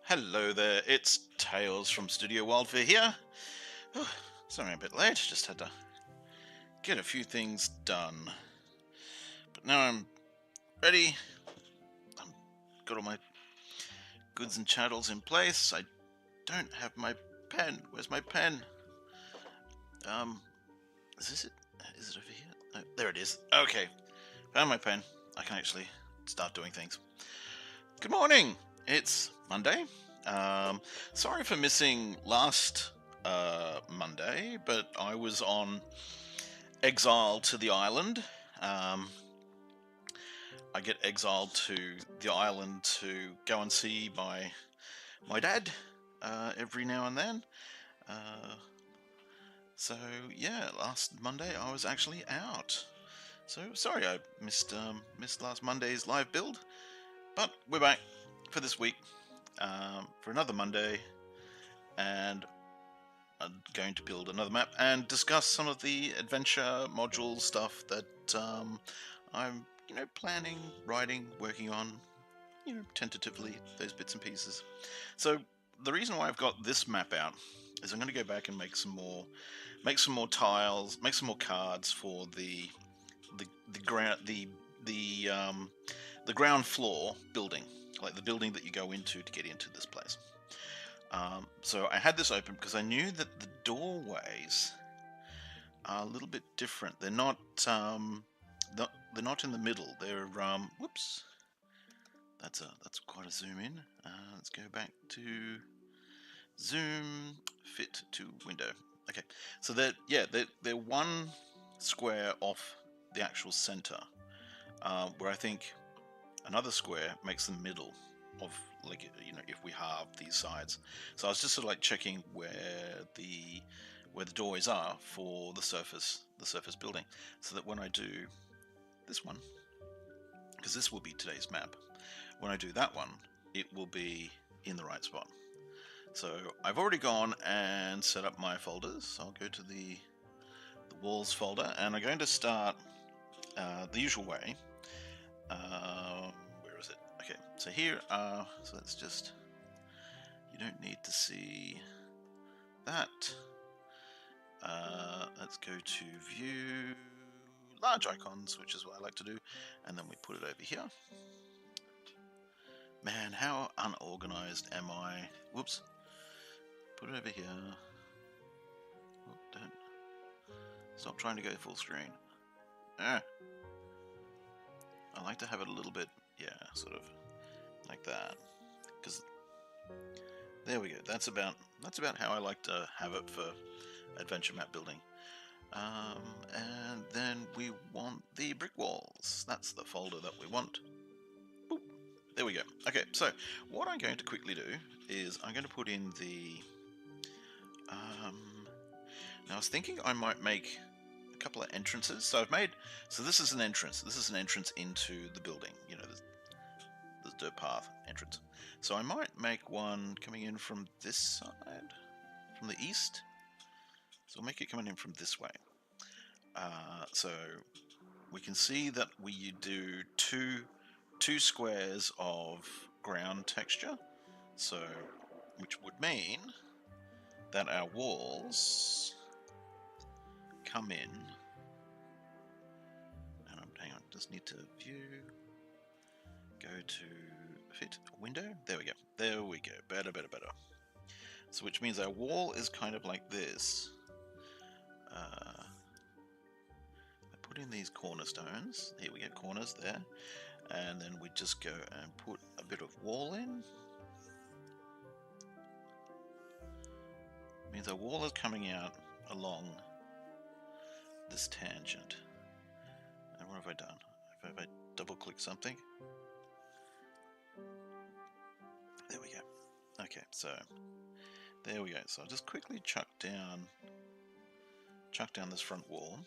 Hello there, it's Tailz from Studio Wildfire here. Oh, sorry I'm a bit late, just had to get a few things done. But now I'm ready. I've got all my goods and chattels in place. I don't have my pen. Where's my pen? Is this it? Is it over here? No, there it is. Okay, found my pen. I can actually start doing things. Good morning. It's Monday. Sorry for missing last Monday, but I was on exile to the island. I get exiled to the island to go and see my dad every now and then. So yeah, last Monday I was actually out. So sorry I missed last Monday's live build, but we're back for this week for another Monday, and I'm going to build another map and discuss some of the adventure module stuff that I'm planning, writing, working on, tentatively, those bits and pieces. So the reason why I've got this map out is I'm going to go back and make some more tiles, make some more cards for the ground floor building, like the building that you go into to get into this place. So I had this open because I knew that the doorways are a little bit different. They're not they're not in the middle. They're whoops. That's quite a zoom in. Let's go back to zoom fit to window. Okay, so they're one square off the actual center, where I think another square makes the middle of, like, if we halve these sides. So I was just sort of like checking where the doorways are for the surface building, so that when I do this one, because this will be today's map, when I do that one, it will be in the right spot. So I've already gone and set up my folders. I'll go to the walls folder, and I'm going to start the usual way. Where is it? Okay, so here, so let's just, you don't need to see that. Let's go to view large icons, which is what I like to do, and then we put it over here. Man, how unorganized am I? Whoops. Put it over here. Oh, don't. Stop trying to go full screen. I like to have it a little bit, yeah, sort of like that. Because there we go. That's about how I like to have it for adventure map building. And then we want the brick walls. That's the folder that we want. Boop. There we go. Okay, so what I'm going to quickly do is I'm going to put in the now I was thinking I might make a couple of entrances. So this is an entrance. This is an entrance into the building. The dirt path entrance. So I might make one coming in from this side, from the east. So I'll make it coming in from this way. So we can see that we do two squares of ground texture. So, which would mean that our walls come in. And hang on, just need to view. Go to fit window. There we go. There we go. Better. So which means our wall is kind of like this. I put in these cornerstones. Here we get corners there. And then we just go and put a bit of wall in. It means our wall is coming out along this tangent. And what have I done? Have I double clicked something? There we go. Okay, so there we go. So I'll just quickly chuck down this front wall.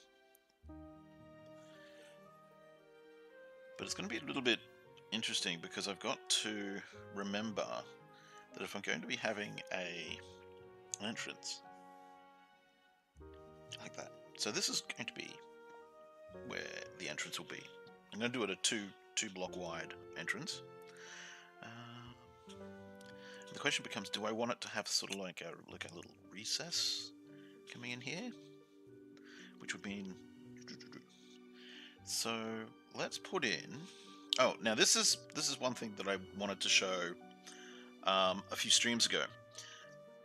But it's going to be a little bit interesting because I've got to remember that if I'm going to be having an entrance like that, so this is going to be where the entrance will be. I'm going to do it a two block wide entrance. question becomes, do I want it to have sort of like a little recess coming in here, which would mean, so let's put in. Oh, now this is one thing that I wanted to show a few streams ago.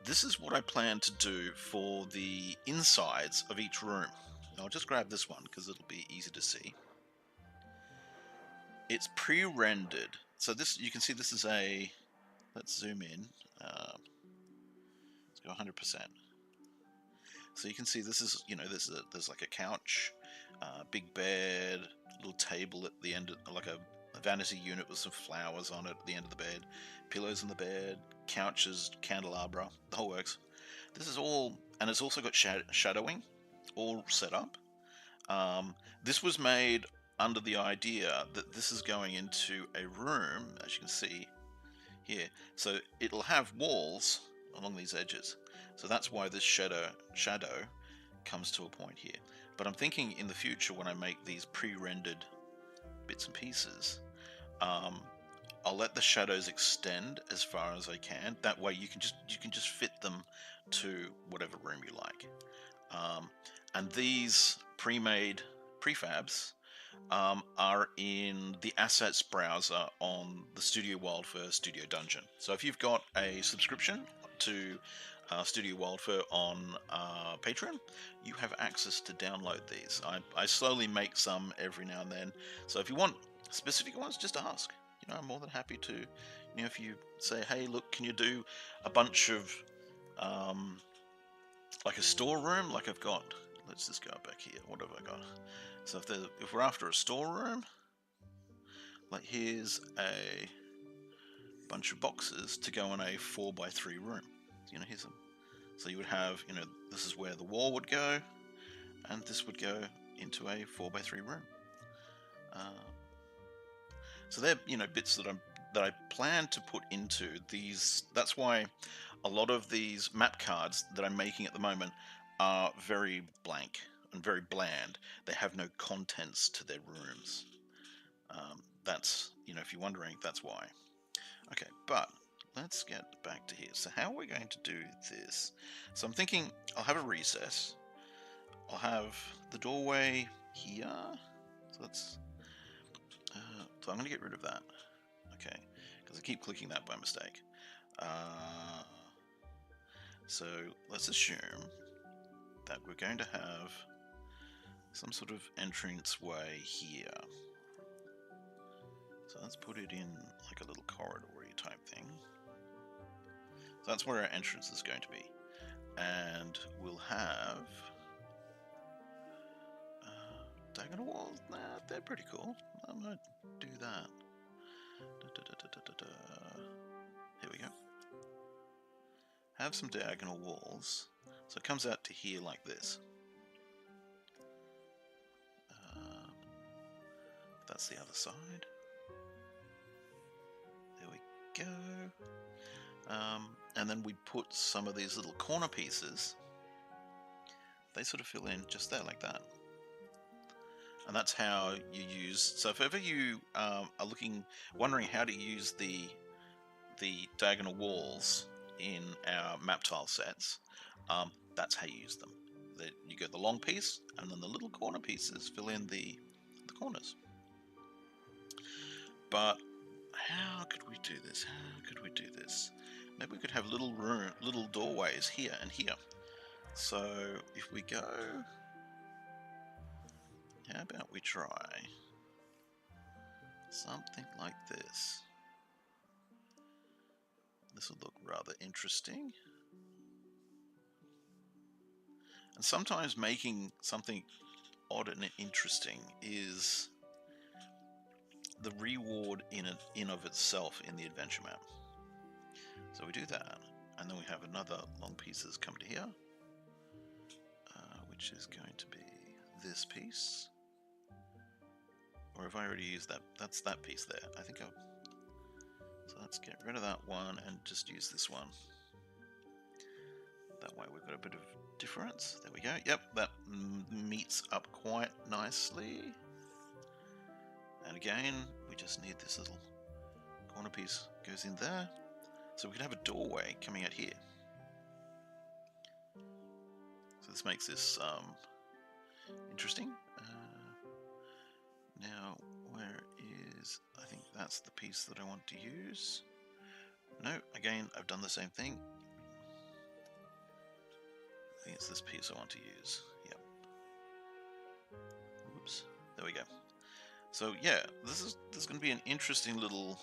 This is what I plan to do for the insides of each room. I'll just grab this one because it'll be easy to see. It's pre-rendered, so this, you can see this is a, let's zoom in, let's go 100%. So you can see this is, you know, there's like a couch, big bed, little table at the end, like a vanity unit with some flowers on it at the end of the bed, pillows on the bed, couches, candelabra, the whole works. This is all, and it's also got shadowing all set up. This was made under the idea that this is going into a room, as you can see here, so it'll have walls along these edges. So that's why this shadow comes to a point here. But I'm thinking in the future, when I make these pre-rendered bits and pieces, I'll let the shadows extend as far as I can. That way you can just fit them to whatever room you like. And these pre-made prefabs are in the assets browser on the Studio Wildfire Studio Dungeon. So if you've got a subscription to Studio Wildfire on Patreon, you have access to download these. I slowly make some every now and then. So if you want specific ones, just ask. You know, I'm more than happy to. You know, if you say, hey, look, can you do a bunch of like a storeroom, like I've got. Let's just go back here. What have I got? So if we're after a storeroom, like here's a bunch of boxes to go in a 4x3 room. You know, here's them. So you would have, you know, this is where the wall would go, and this would go into a 4x3 room. So they're, you know, bits that I plan to put into these. That's why a lot of these map cards that I'm making at the moment are very blank and very bland. They have no contents to their rooms. That's, you know, if you're wondering, that's why. Okay, but let's get back to here. So how are we going to do this? So I'm thinking I'll have a recess. I'll have the doorway here. So let's. So I'm going to get rid of that. Okay, because I keep clicking that by mistake. So let's assume that we're going to have some sort of entrance way here. So let's put it in like a little corridor-y type thing. So that's where our entrance is going to be. And we'll have diagonal walls. Nah, they're pretty cool. I'm going to do that. Here we go. Have some diagonal walls. So it comes out to here like this. That's the other side. There we go. And then we put some of these little corner pieces. They sort of fill in just there like that. And that's how you use. So if ever you are wondering how to use the diagonal walls in our map tile sets, that's how you use them. You get the long piece, and then the little corner pieces fill in the corners. But how could we do this? How could we do this? Maybe we could have little doorways here and here. So if we go, how about we try something like this? This will look rather interesting. And sometimes making something odd and interesting is the reward in of itself in the adventure map. So we do that, and then we have another long pieces come to here, which is going to be this piece. Or have I already used that? That's that piece there. I think so let's get rid of that one and just use this one. That way we've got a bit of difference. There we go. Yep, that meets up quite nicely. And again, we just need this little corner piece goes in there. So we could have a doorway coming out here. So this makes this interesting. Now, where is... I think that's the piece that I want to use. No, again, I've done the same thing. I think it's this piece I want to use. Yep. Oops. There we go. So yeah, this is going to be an interesting little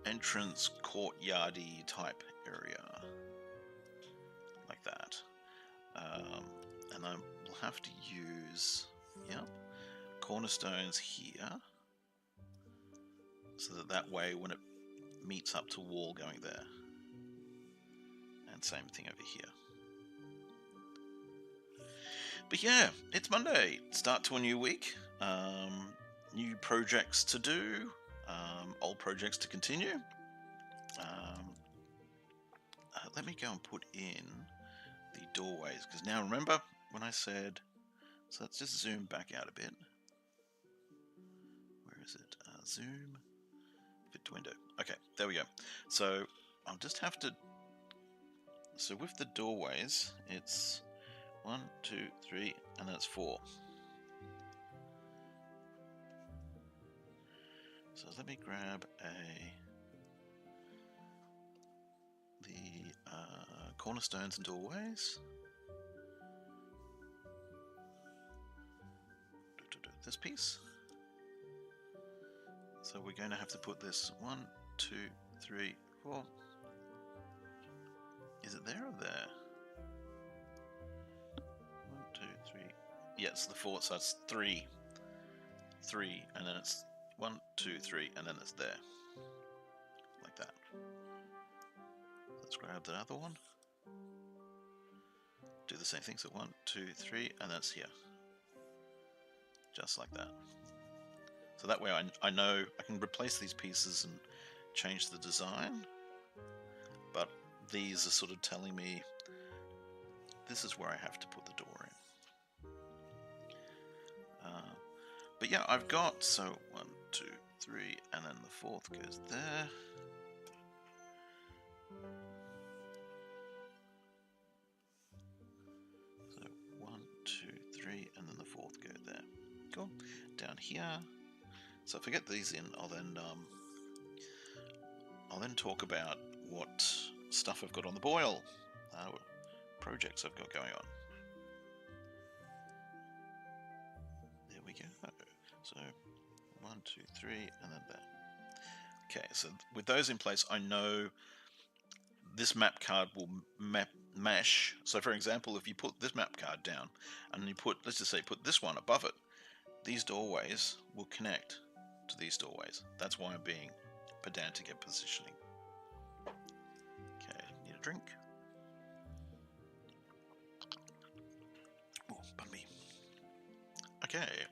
entrance courtyardy type area, like that. And I will have to use, yep, cornerstones here, so that way when it meets up to wall going there, and same thing over here. But yeah, it's Monday, start to a new week, new projects to do, old projects to continue. Let me go and put in the doorways, because now remember when I said, so let's just zoom back out a bit. Where is it? Zoom, fit to window. Okay, there we go. So I'll just have to, so with the doorways, it's 1, 2, 3, and then it's 4. So let me grab the cornerstones and doorways. This piece. So we're going to have to put this 1, 2, 3, 4. Is it there or there? 1, 2, 3. Yeah, it's the 4, so it's 3. 3, and then it's 1, 2, 3, and then it's there. Like that. Let's grab the other one. Do the same thing, so 1, 2, 3, and that's here. Just like that. So that way I know I can replace these pieces and change the design, but these are sort of telling me this is where I have to put the door in. But yeah, I've got, so 1, 2, 3, and then the 4th goes there. So 1, 2, 3, and then the 4th go there. Cool. Down here. So if I get these in, I'll then talk about what stuff I've got on the boil, projects I've got going on. There we go. So 1, 2, 3, and then that. Okay, so with those in place, I know this map card will mesh. So for example, if you put this map card down and you put, let's just say, put this one above it, these doorways will connect to these doorways. That's why I'm being pedantic at positioning. Okay, need a drink. Oh, pardon me. Okay.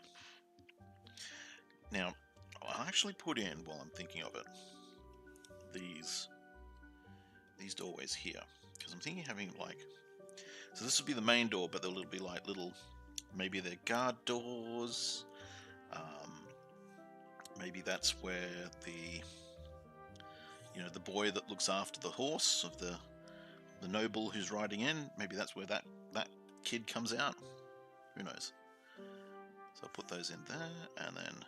Now, I'll actually put in, while I'm thinking of it, these doorways here, because I'm thinking having like, so this would be the main door, but there'll be like little, maybe they're guard doors. Maybe that's where the boy that looks after the horse of the noble who's riding in, maybe that's where that kid comes out. Who knows? So I'll put those in there, and then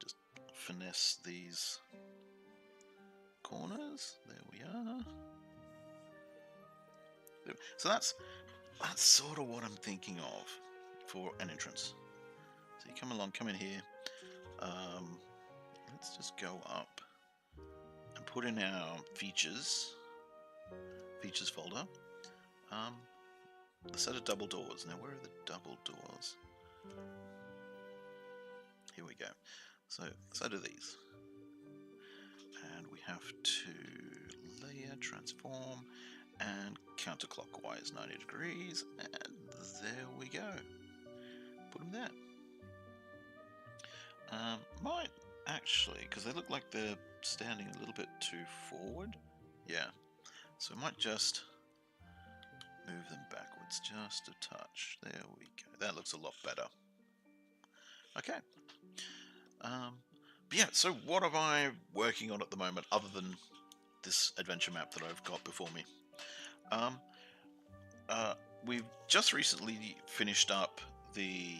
just finesse these corners. There we are. So that's sort of what I'm thinking of for an entrance. So you come in here. Let's just go up and put in our features folder. The set of double doors. Now, where are the double doors? Here we go. So do these. And we have to layer, transform, and counterclockwise 90 degrees. And there we go. Put them there. Might actually, because they look like they're standing a little bit too forward. Yeah. So I might just move them backwards just a touch. There we go. That looks a lot better. Okay. But yeah, so what am I working on at the moment other than this adventure map that I've got before me? Um, we've just recently finished up the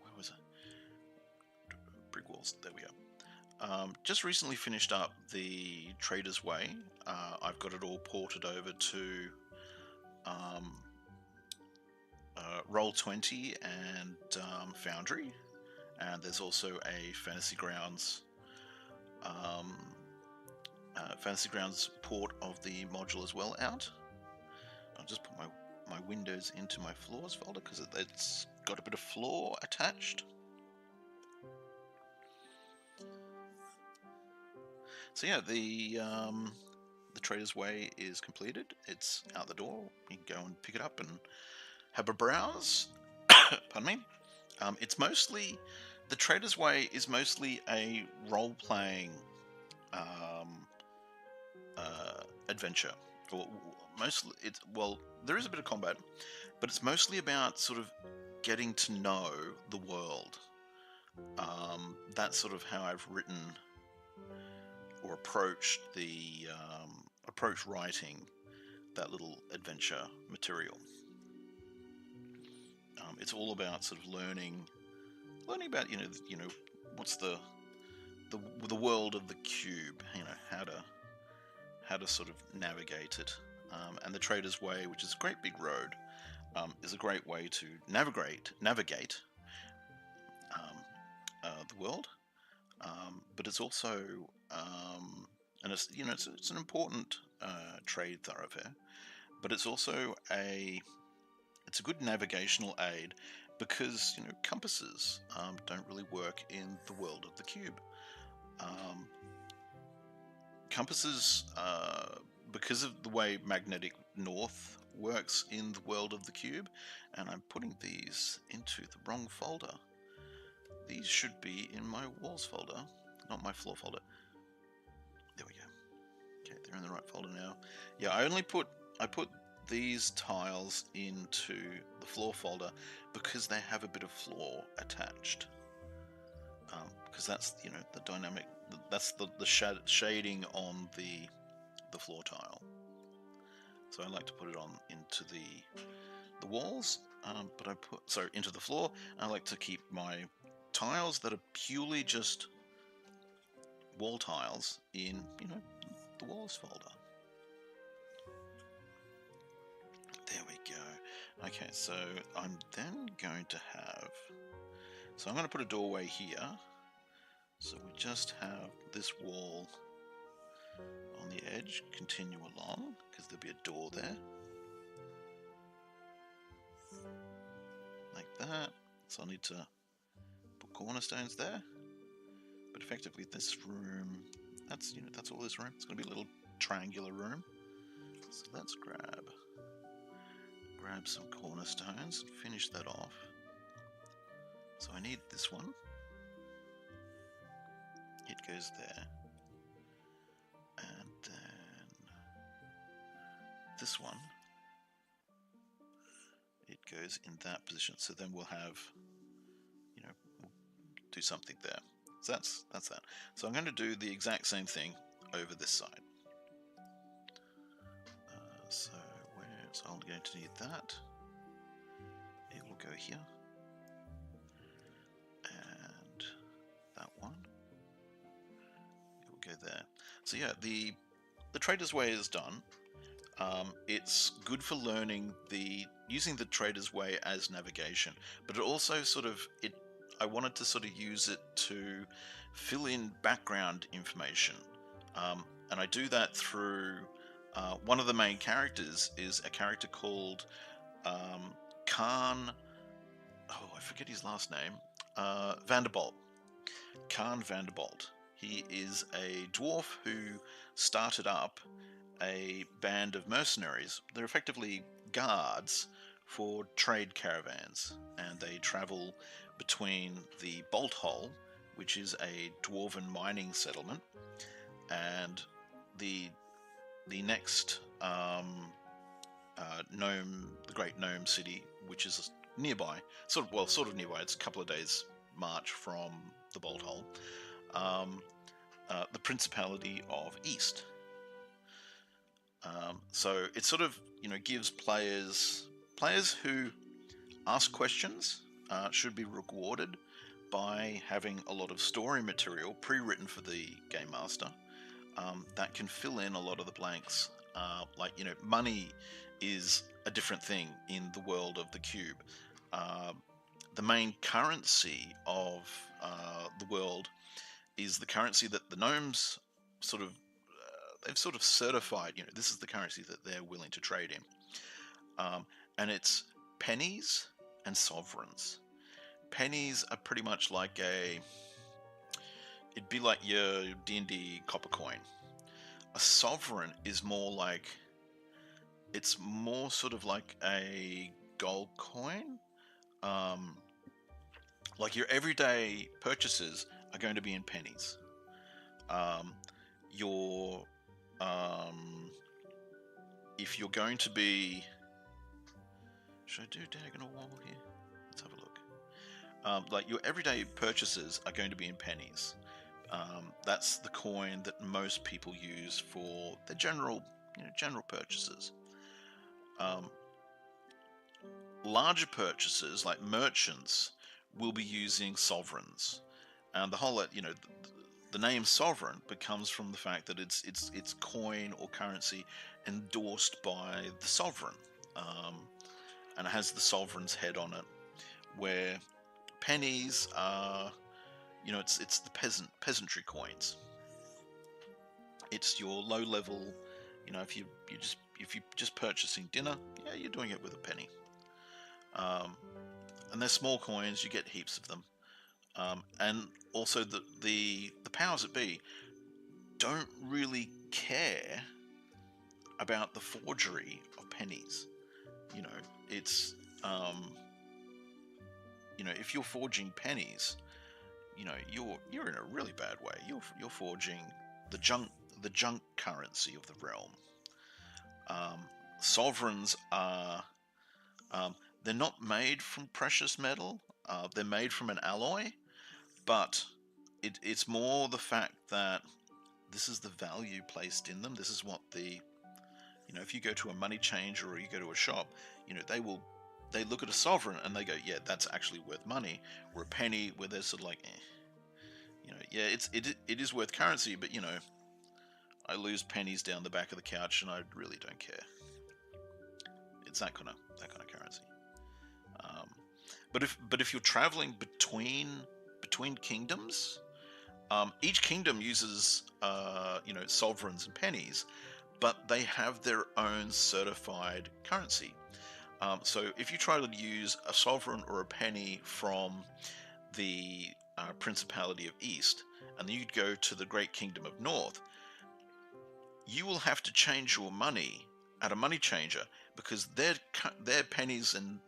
where was it? Brick walls. There we go. Just recently finished up the Trader's Way. I've got it all ported over to Roll20 and Foundry, and there's also a Fantasy Grounds port of the module as well out. I'll just put my windows into my floors folder because it's got a bit of floor attached. So yeah, the Trader's Way is completed. It's out the door. You can go and pick it up and have a browse. Pardon me. It's mostly, the Trader's Way is mostly a role-playing adventure. Or mostly, there is a bit of combat, but it's mostly about sort of getting to know the world. That's sort of how I've written or approached writing that little adventure material. It's all about sort of learning about what's the world of the cube, how to sort of navigate it, and the Trader's Way, which is a great big road, is a great way to navigate the world, but it's also and it's an important trade thoroughfare, but it's also a good navigational aid because compasses don't really work in the world of the cube. Compasses, because of the way magnetic north works in the world of the cube, and I'm putting these into the wrong folder. These should be in my walls folder, not my floor folder. There we go. Okay, they're in the right folder now. Yeah, I put these tiles into the floor folder because they have a bit of floor attached. Because that's the dynamic. That's the shading on the floor tile. So I like to put it on into the walls, but into the floor. I like to keep my tiles that are purely just wall tiles in the walls folder. There we go. Okay, so I'm then going to have. So I'm going to put a doorway here. So we just have this wall on the edge continue along because there'll be a door there. Like that. So I need to put cornerstones there. But effectively this room, that's all this room. It's going to be a little triangular room. So let's grab some cornerstones and finish that off. So I need this one. It goes there. And then this one, it goes in that position. So then we'll have, we'll do something there. So that's that. So I'm going to do the exact same thing over this side. So I'm going to need that. It will go here. And that one. It will go there. So yeah, the Trader's Way is done. It's good for learning using the Trader's Way as navigation, but it also I wanted to sort of use it to fill in background information, and I do that through one of the main characters is a character called Khan. Oh, I forget his last name. Vanderbolt. Khan Vanderbolt. He is a dwarf who started up a band of mercenaries. They're effectively guards for trade caravans, and they travel between the Bolt Hole, which is a dwarven mining settlement, and the next the Great Gnome City, which is nearby, sort of nearby. It's a couple of days march from the bolt hole, the Principality of East. So it sort of, gives players who ask questions should be rewarded by having a lot of story material pre-written for the game master that can fill in a lot of the blanks. Money is a different thing in the world of the cube. The main currency of the world is the currency that the gnomes they've sort of certified. This is the currency that they're willing to trade in, and it's pennies and sovereigns. Pennies are pretty much like it'd be like your D&D copper coin. A sovereign is it's more sort of like a gold coin. Like your everyday purchases are going to be in pennies. If you're going to be, should I do diagonal wall here? Let's have a look. Like your everyday purchases are going to be in pennies. That's the coin that most people use for their general purchases. Larger purchases like merchants will be using sovereigns, and the whole the name sovereign becomes from the fact that it's coin or currency endorsed by the sovereign, and it has the sovereign's head on it. Where pennies are, it's the peasantry coins. It's your low level, if you're just purchasing dinner, yeah, you're doing it with a penny. And they're small coins, you get heaps of them. And also the powers that be don't really care about the forgery of pennies. It's if you're forging pennies, you're in a really bad way. You're forging the junk currency of the realm. Sovereigns are they're not made from precious metal. They're made from an alloy, but it's more the fact that this is the value placed in them. This is what if you go to a money changer or you go to a shop, they look at a sovereign and they go, yeah, that's actually worth money. Or a penny, where they're sort of like, yeah, it is worth currency, but I lose pennies down the back of the couch and I really don't care. It's that kind of currency. But if you're traveling between kingdoms, each kingdom uses sovereigns and pennies, but they have their own certified currency. So if you try to use a sovereign or a penny from the Principality of East, and then you'd go to the Great Kingdom of North, you will have to change your money at a money changer, because their pennies and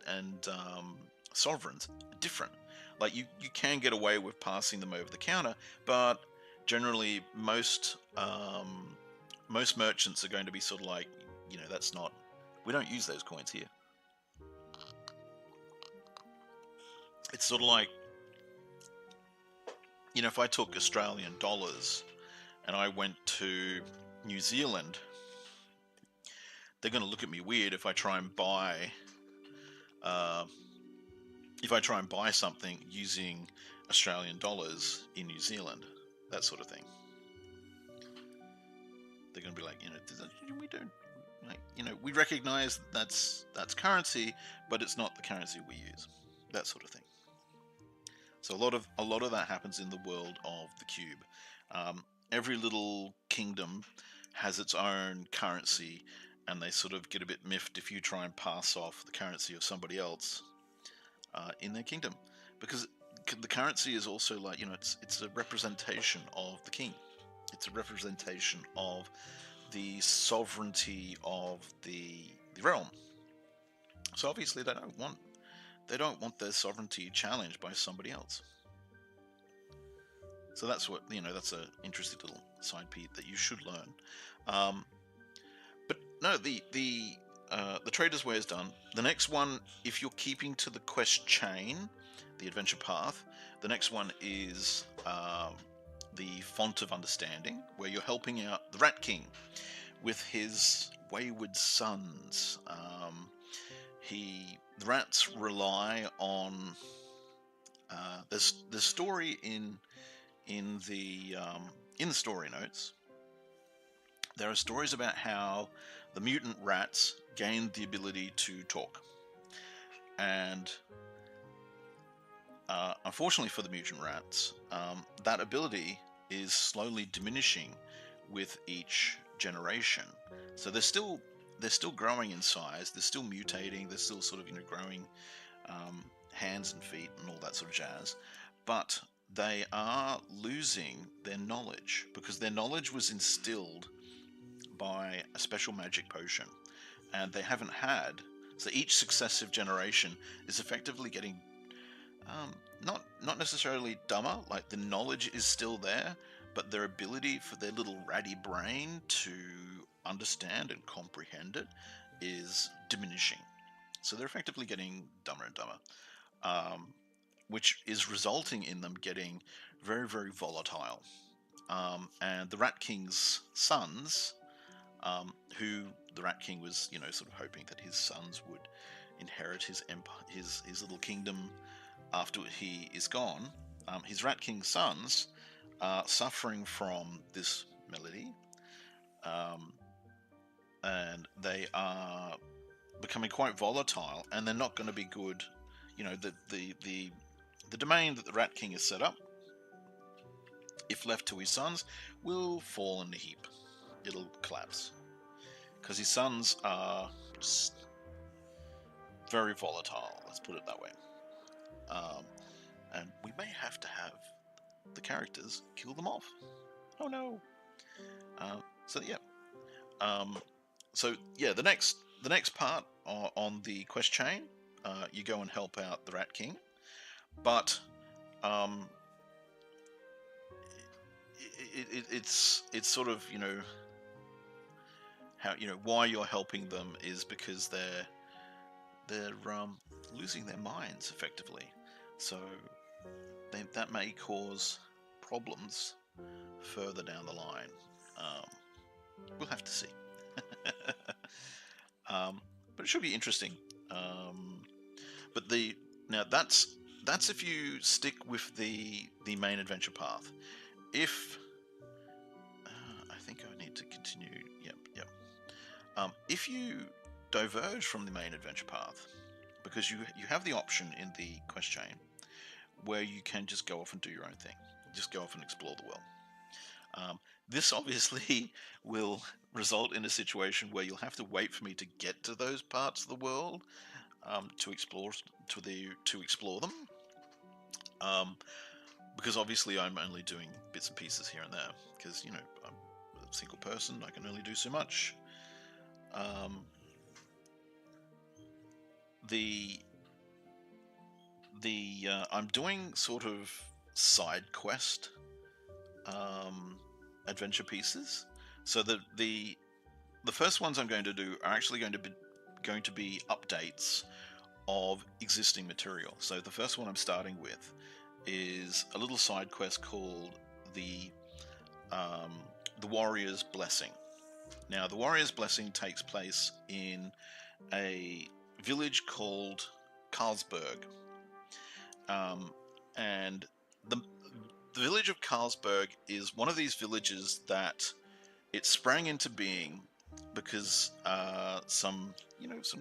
sovereigns are different. Like you can get away with passing them over the counter, but generally most merchants are going to be sort of like, that's not, we don't use those coins here. It's sort of like, if I took Australian dollars and I went to New Zealand, they're going to look at me weird if I try and buy something using Australian dollars in New Zealand, that sort of thing. They're going to be like, we don't, we recognize that's currency, but it's not the currency we use, that sort of thing. So a lot of that happens in the world of the cube. Every little kingdom has its own currency, and they sort of get a bit miffed if you try and pass off the currency of somebody else in their kingdom, because the currency is also like, it's a representation of the king. It's a representation of the sovereignty of the realm. So obviously they don't want their sovereignty challenged by somebody else. So that's what, that's an interesting little side piece that you should learn. But no, the Trader's Way is done. The next one, if you're keeping to the quest chain, the adventure path. The next one is the Font of Understanding, where you're helping out the Rat King with his wayward sons. The rats rely on. There's story in the story notes. There are stories about how the mutant rats gained the ability to talk, and unfortunately for the mutant rats, that ability is slowly diminishing with each generation. So they're still growing in size. They're still mutating. They're still sort of growing hands and feet and all that sort of jazz. But they are losing their knowledge because their knowledge was instilled by a special magic potion, and they haven't had. So each successive generation is effectively getting not necessarily dumber, like the knowledge is still there, but their ability for their little ratty brain to understand and comprehend it is diminishing. So they're effectively getting dumber and dumber, which is resulting in them getting very, very volatile. And the Rat King's sons, who the Rat King was, sort of hoping that his sons would inherit his empire, his little kingdom after he is gone. His Rat King's sons are suffering from this malady, and they are becoming quite volatile, and they're not going to be good. The domain that the Rat King has set up, if left to his sons, will fall in a heap. It'll collapse because his sons are just very volatile. Let's put it that way. And we may have to have the characters kill them off. Oh no! So yeah. The next part on the quest chain, you go and help out the Rat King, but it's sort of how why you're helping them is because they're losing their minds effectively. So that may cause problems further down the line. We'll have to see. But it should be interesting. But now that's if you stick with the main adventure path. If I think I need to continue. Yep. If you diverge from the main adventure path, because you have the option in the quest chain where you can just go off and do your own thing, just go off and explore the world. This obviously will result in a situation where you'll have to wait for me to get to those parts of the world to explore them. Because obviously I'm only doing bits and pieces here and there, because I'm a single person, I can only do so much. I'm doing sort of side quest adventure pieces. So the first ones I'm going to do are actually going to be updates of existing material. So the first one I'm starting with is a little side quest called the Warrior's Blessing. Now, the Warrior's Blessing takes place in a village called Carlsberg, and the village of Carlsberg is one of these villages that it sprang into being because some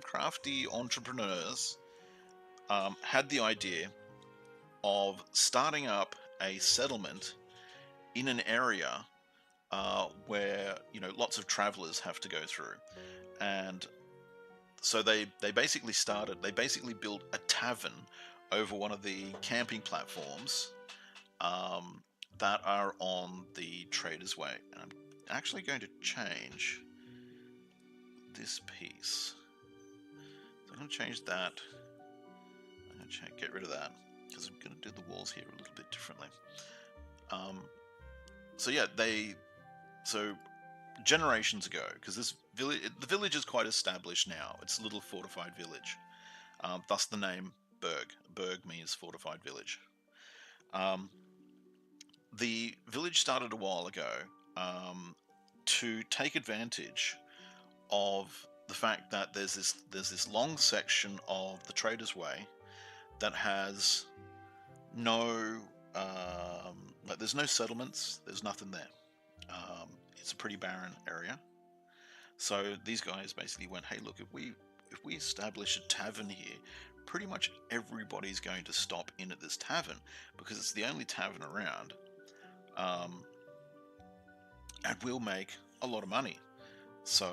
crafty entrepreneurs had the idea of starting up a settlement in an area where lots of travelers have to go through, and so they basically built a tavern over one of the camping platforms that are on the Trader's Way. And I'm actually going to change this piece. So I'm going to change that. I'm going to get rid of that because I'm going to do the walls here a little bit differently. So generations ago, because the village is quite established now. It's a little fortified village, thus the name Berg. Berg means fortified village. The village started a while ago to take advantage of the fact that there's this long section of the Traders Way that has no like there's no settlements, there's nothing there. It's a pretty barren area. So these guys basically went, hey, look, if we establish a tavern here, pretty much everybody's going to stop in at this tavern because it's the only tavern around, and we'll make a lot of money. So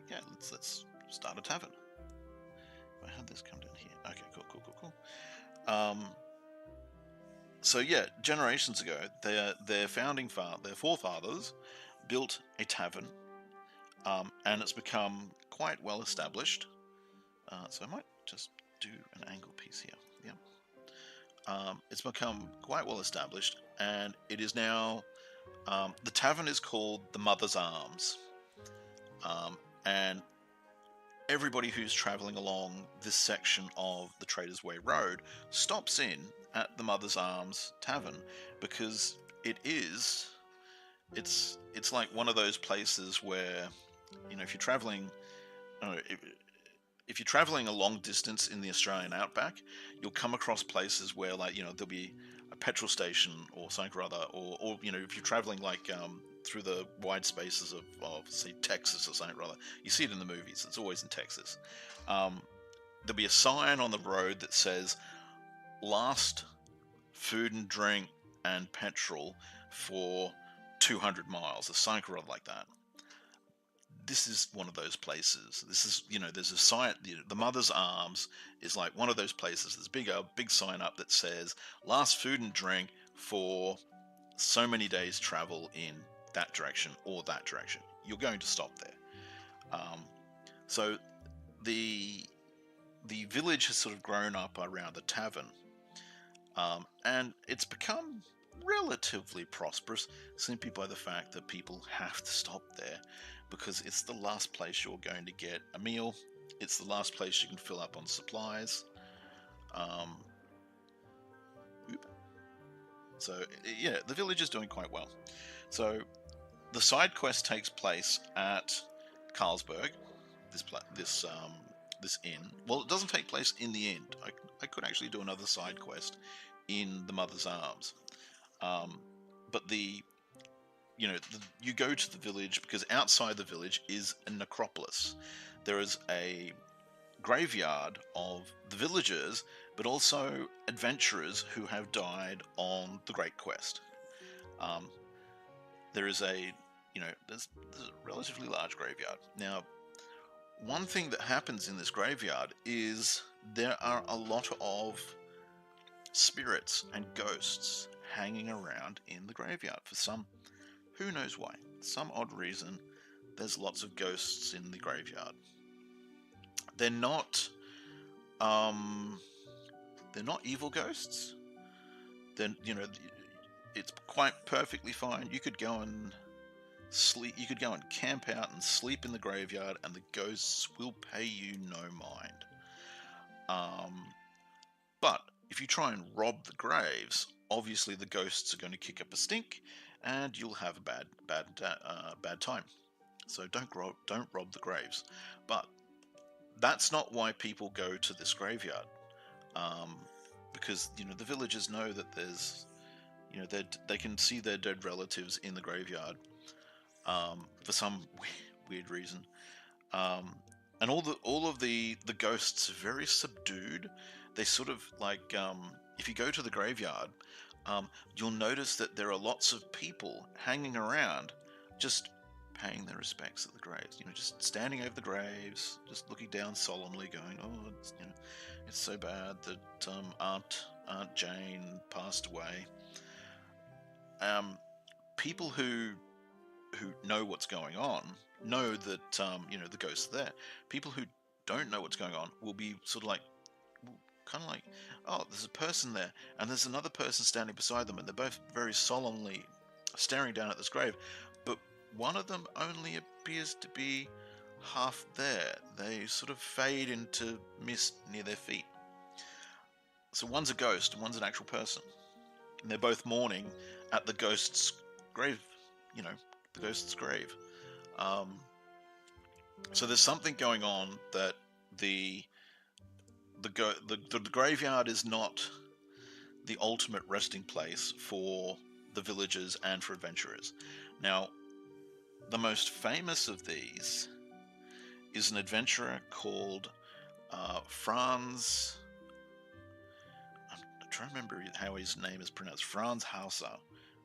yeah, let's start a tavern. I had this come down here. Okay, cool. So yeah, generations ago, their forefathers built a tavern, and it's become quite well established. So I might just do an angle piece here. Yeah. It's become quite well established, and it is now the tavern is called the Mother's Arms, and everybody who's traveling along this section of the Traders Way Road stops in at the Mother's Arms Tavern because it's like one of those places where, you know, if you're traveling, if you're traveling a long distance in the Australian outback, you'll come across places where, like, you know, there'll be a petrol station or something or other, or you know, if you're traveling like through the wide spaces of say Texas or something or other, you see it in the movies. It's always in Texas. There'll be a sign on the road that says last food and drink and petrol for 200 miles, or something or other like that. This is one of those places. This is, you know, there's a sign, the Mother's Arms is like one of those places. There's a big sign up that says last food and drink for so many days travel in that direction or that direction. You're going to stop there. So the village has sort of grown up around the tavern, and it's become relatively prosperous simply by the fact that people have to stop there because it's the last place you're going to get a meal. It's the last place you can fill up on supplies. So yeah, the village is doing quite well. So the side quest takes place at Carlsberg, this inn. Well, it doesn't take place in the inn. I could actually do another side quest in the Mother's Arms, but you go to the village because outside the village is a necropolis. There is a graveyard of the villagers, but also adventurers who have died on the Great Quest. There is there's a relatively large graveyard. Now, one thing that happens in this graveyard is there are a lot of spirits and ghosts hanging around in the graveyard for some, who knows why, some odd reason. There's lots of ghosts in the graveyard. They're not evil ghosts. Then, you know, it's quite perfectly fine. You could go and sleep. You could go and camp out and sleep in the graveyard, and the ghosts will pay you no mind. But if you try and rob the graves, obviously the ghosts are going to kick up a stink, and you'll have a bad time. So don't rob the graves. But that's not why people go to this graveyard, because, you know, the villagers know that there's, you know, they can see their dead relatives in the graveyard, for some weird reason, and all of the ghosts are very subdued. They sort of like, if you go to the graveyard, you'll notice that there are lots of people hanging around, just paying their respects at the graves. You know, just standing over the graves, just looking down solemnly, going, "Oh, it's so bad that Aunt Jane passed away." People who know what's going on know that the ghosts are there. People who don't know what's going on will be sort of like, kind of like, oh, there's a person there, and there's another person standing beside them, and they're both very solemnly staring down at this grave, but one of them only appears to be half there. They sort of fade into mist near their feet. So one's a ghost and one's an actual person, and they're both mourning at the ghost's grave. You know, the ghost's grave. So there's something going on that the graveyard is not the ultimate resting place for the villagers and for adventurers. Now, the most famous of these is an adventurer called Franz. I'm trying to remember how his name is pronounced. Franz Hauser,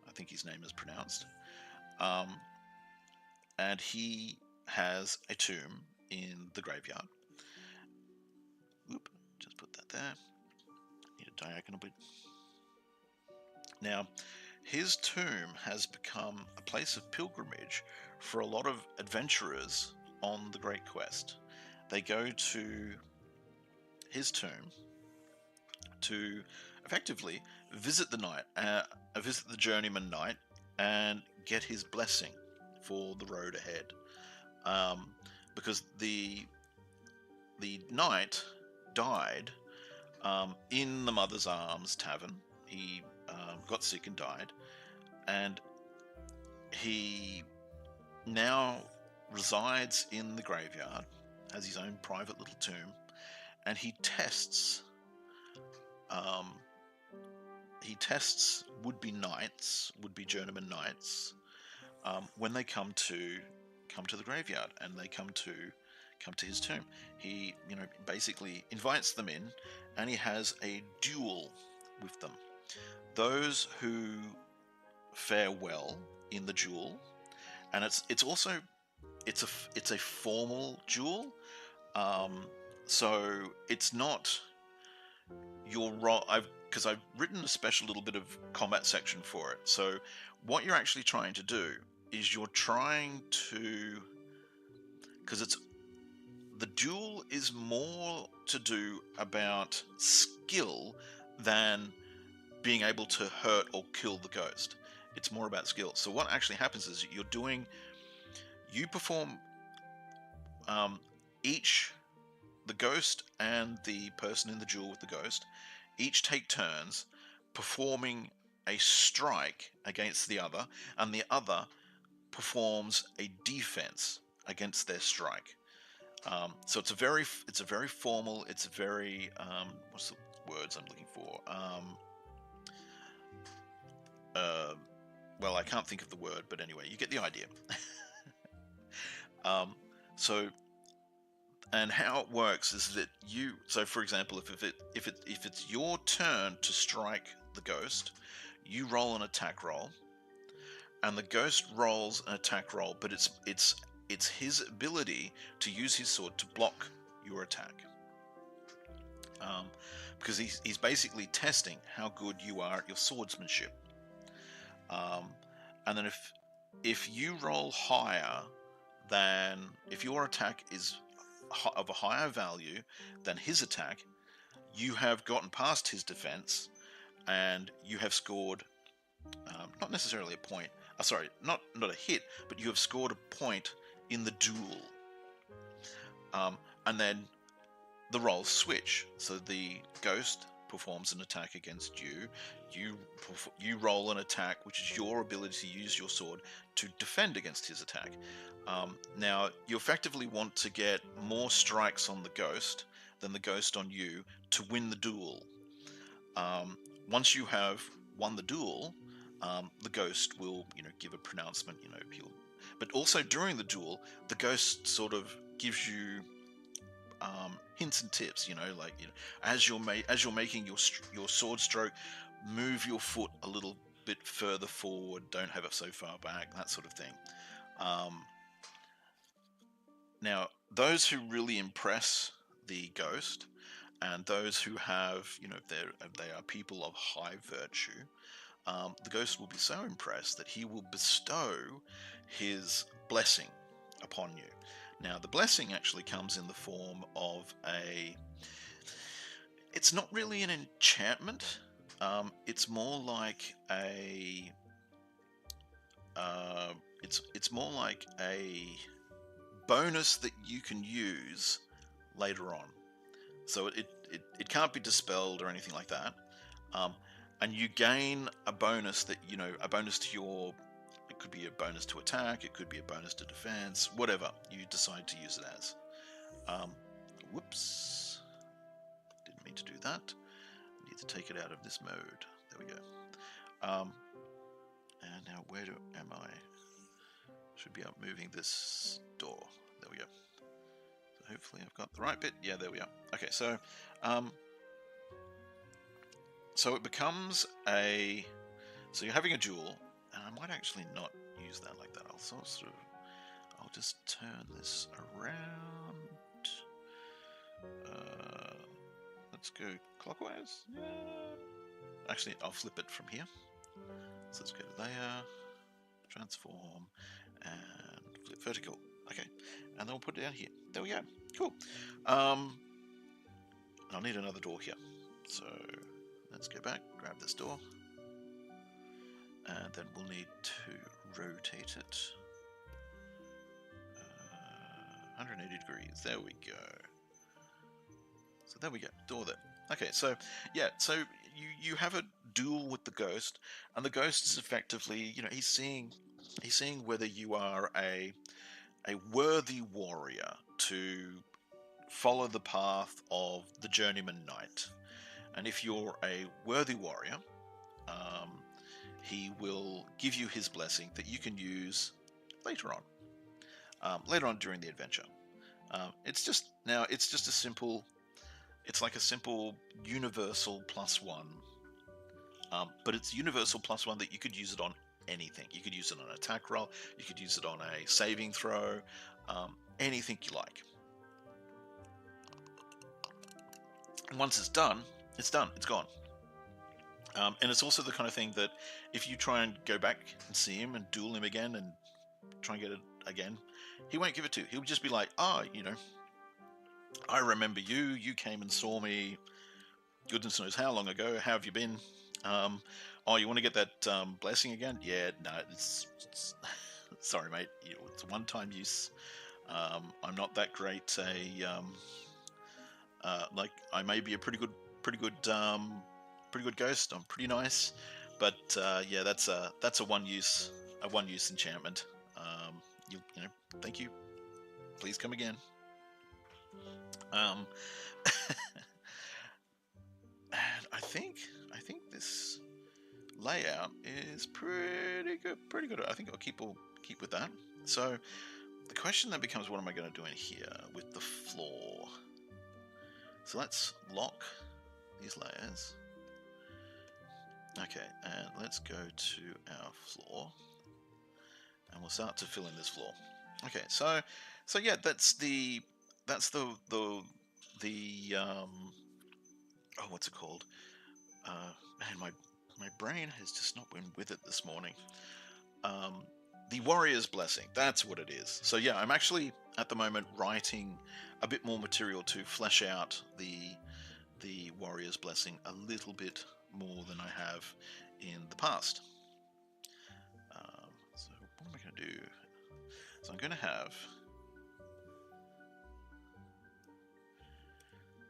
I think his name is pronounced. And he has a tomb in the graveyard. Oop, just put that there. Need a diagonal bit. Now, his tomb has become a place of pilgrimage for a lot of adventurers on the Great Quest. They go to his tomb to effectively visit the knight, visit the journeyman knight, and get his blessing for the road ahead. Because the knight died in the Mother's Arms tavern. He got sick and died, and he now resides in the graveyard, has his own private little tomb, and he tests would-be knights, would-be journeyman knights, when they come to the graveyard, and they come to his tomb. He, basically invites them in, and he has a duel with them. Those who fare well in the duel, and it's also a formal duel, so it's not your role. Because I've written a special little bit of combat section for it. So what you're actually trying to do is you're trying to, because the duel is more to do about skill than being able to hurt or kill the ghost. It's more about skill. So what actually happens is you perform the ghost and the person in the duel with the ghost each take turns performing a strike against the other, and the other performs a defense against their strike. So it's a very formal. It's a very what's the words I'm looking for? Well, I can't think of the word, but anyway, you get the idea. And how it works is that so for example, if it's your turn to strike the ghost, you roll an attack roll, and the ghost rolls an attack roll, but it's his ability to use his sword to block your attack, because he's basically testing how good you are at your swordsmanship. And then if you roll higher than, if your attack is of a higher value than his attack, you have gotten past his defense, and you have scored not necessarily a point. Sorry, not a hit, but you have scored a point in the duel. And then the roles switch. So the ghost performs an attack against you. You roll an attack, which is your ability to use your sword to defend against his attack. Now, you effectively want to get more strikes on the ghost than the ghost on you to win the duel. Once you have won the duel, the ghost will, give a pronouncement. But also during the duel, the ghost sort of gives you hints and tips. As you're making your sword stroke, move your foot a little bit further forward. Don't have it so far back. That sort of thing. Now, those who really impress the ghost, and those who have, they are people of high virtue, the ghost will be so impressed that he will bestow his blessing upon you. Now, the blessing actually comes in the form of it's not really an enchantment. It's more like it's more like a bonus that you can use later on. So it can't be dispelled or anything like that. And you gain a bonus that, you know, a bonus to your, it could be a bonus to attack, it could be a bonus to defense, whatever you decide to use it as. Whoops, didn't mean to do that. I need to take it out of this mode. There we go. And now am I? Should be out moving this door. There we go. So hopefully I've got the right bit. Yeah, there we are. Okay, so so it becomes a, so you're having a duel, and I might actually not use that like that. I'll just turn this around. Let's go clockwise. Yeah. Actually, I'll flip it from here. So let's go to layer, transform, and flip vertical. Okay, and then we'll put it down here. There we go. Cool. I'll need another door here. So let's go back, grab this door, and then we'll need to rotate it 180 degrees. There we go. So there we go, door there. Okay, so yeah, so you have a duel with the ghost, and the ghost is effectively, you know, he's seeing whether you are a worthy warrior to follow the path of the journeyman knight. And if you're a worthy warrior, he will give you his blessing that you can use later on during the adventure. It's just a simple, it's like a simple universal +1, but it's universal +1 that you could use it on anything. You could use it on an attack roll, you could use it on a saving throw, anything you like. And once it's done, it's done, it's gone. And it's also the kind of thing that if you try and go back and see him and duel him again and try and get it again, he won't give it to you. He'll just be like, you know, I remember you came and saw me goodness knows how long ago, how have you been? Oh, you want to get that blessing again? Yeah, no, it's sorry mate, it's a one-time use. I'm not that great like, I may be a pretty good ghost. I'm pretty nice, but yeah, that's a one-use enchantment. You know, thank you. Please come again. And I think this layout is pretty good. I think I'll keep with that. So the question then becomes, what am I going to do in here with the floor? So let's lock these layers. Okay, and let's go to our floor, and we'll start to fill in this floor. Okay, so yeah, that's the oh, what's it called? Man, my brain has just not been with it this morning. The Warrior's Blessing, that's what it is. So yeah, I'm actually at the moment writing a bit more material to flesh out the Warrior's Blessing a little bit more than I have in the past. So what am I going to do? So I'm going to have,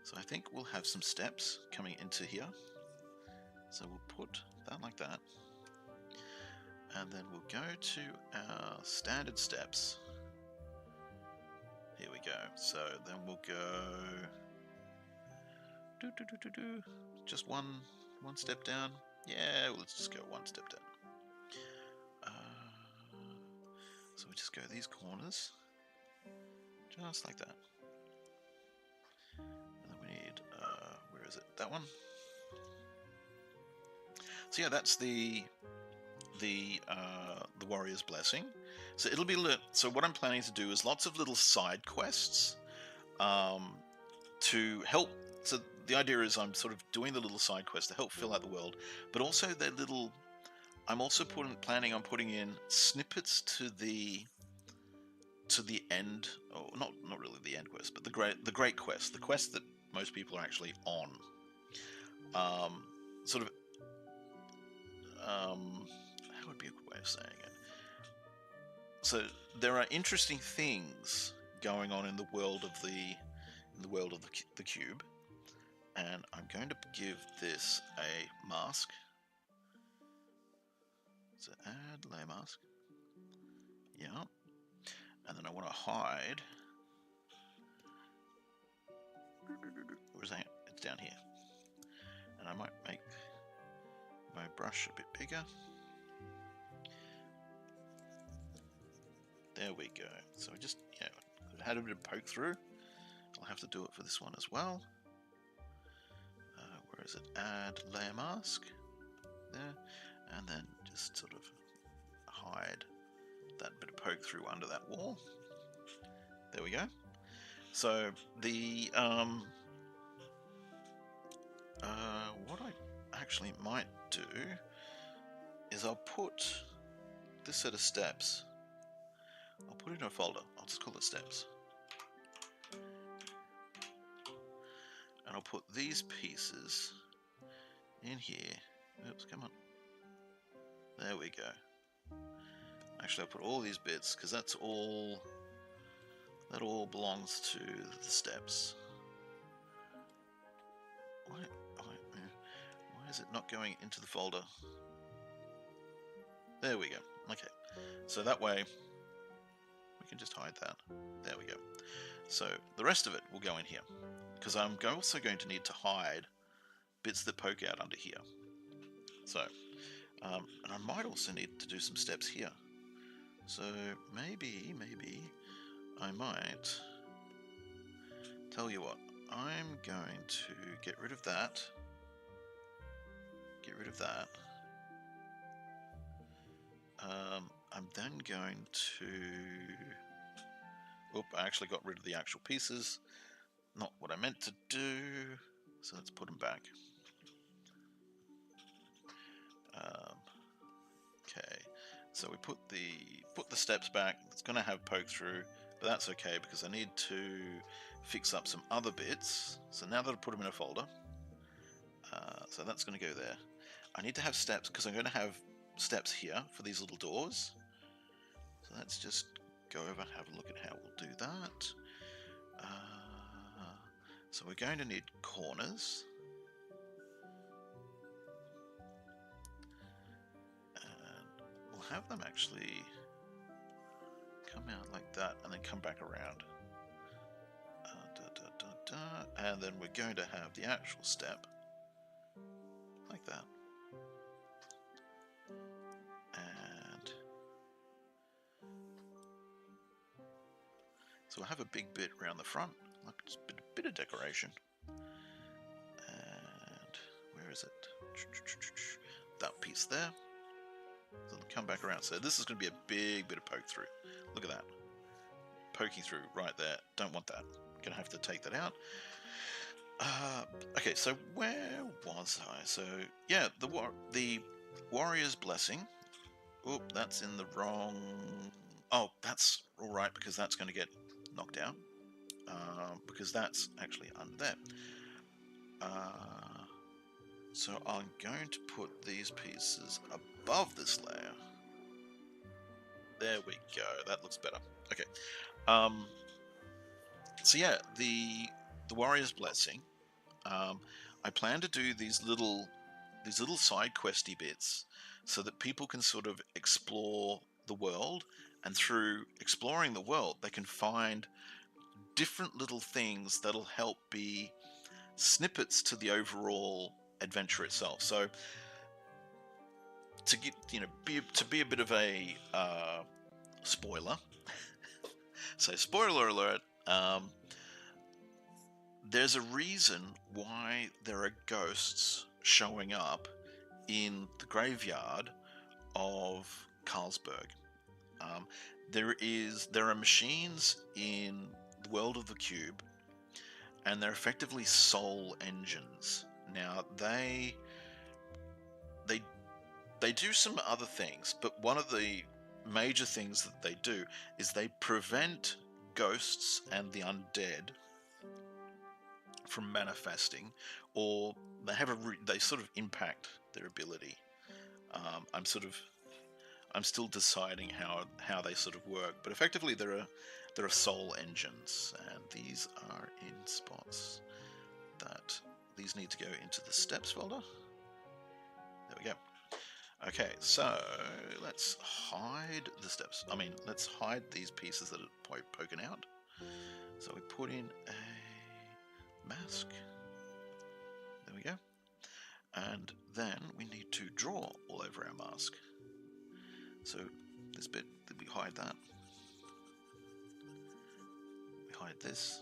so I think we'll have some steps coming into here. So we'll put that like that. And then we'll go to our standard steps. Here we go. So then we'll go just one step down. Yeah, well, let's just go one step down. So we just go these corners, just like that. And then we need, where is it? That one. So yeah, that's the Warrior's Blessing. So it'll be lit. So what I'm planning to do is lots of little side quests to help. So the idea is I'm sort of doing the little side quests to help fill out the world, but also they're little. I'm also planning on putting in snippets to the end, or not really the end quest, but the great quest, the quest that most people are actually on. Sort of. How would be a good way of saying it? So there are interesting things going on in the world of the cube, And I'm going to give this a mask. So add layer mask. Yeah. And then I want to hide. Where's that? It's down here. And I might make my brush a bit bigger. There we go. So I just, had a bit of poke through. I'll have to do it for this one as well. Where is it? Add layer mask. There. And then just sort of hide that bit of poke through under that wall. There we go. So the what I actually might do is I'll put this set of steps. I'll put it in a folder. I'll just call it steps. And I'll put these pieces in here. Oops, come on. There we go. Actually, I'll put all these bits because that all belongs to the steps. Why is it not going into the folder? There we go. Okay, so that way we can just hide that. There we go. So the rest of it will go in here because I'm also going to need to hide bits that poke out under here. So, and I might also need to do some steps here. So maybe I might tell you what. I'm going to get rid of that. Get rid of that. I'm then going to... Oop, I actually got rid of the actual pieces. Not what I meant to do. So let's put them back. Okay, so we put the steps back. It's going to have poke through, but that's okay because I need to fix up some other bits. So now that I've put them in a folder, so that's going to go there. I need to have steps because I'm going to have steps here for these little doors. So let's just go over and have a look at how we'll do that. So we're going to need corners. And we'll have them actually come out like that and then come back around. And then we're going to have the actual step like that. And so we'll have a big bit around the front, like just a bit of decoration. And where is it? That piece there. So it'll come back around. So this is going to be a big bit of poke through. Look at that. Poking through right there. Don't want that. Going to have to take that out. Okay, so where was I? So yeah, the Warrior's Blessing. Oh, that's in the wrong... Oh, that's alright because that's going to get knocked out. Because that's actually under there. So I'm going to put these pieces above this layer. There we go. That looks better. Okay. So yeah, the Warrior's Blessing. I plan to do these little side questy bits so that people can sort of explore the world, and through exploring the world, they can find different little things that'll help be snippets to the overall adventure itself. So to get be a bit of a spoiler. So spoiler alert. There's a reason why there are ghosts showing up in the graveyard of Carlsberg. There are machines in the world of the cube, and they're effectively soul engines. Now they do some other things, but one of the major things that they do is they prevent ghosts and the undead from manifesting, or they sort of impact their ability. I'm still deciding how they sort of work, but effectively there are soul engines, and these are in spots that these need to go into the steps folder. There we go. Okay, so let's hide the steps. I mean, let's hide these pieces that are poking out. So we put in a mask. There we go. And then we need to draw all over our mask. So this bit, we hide that. We hide this.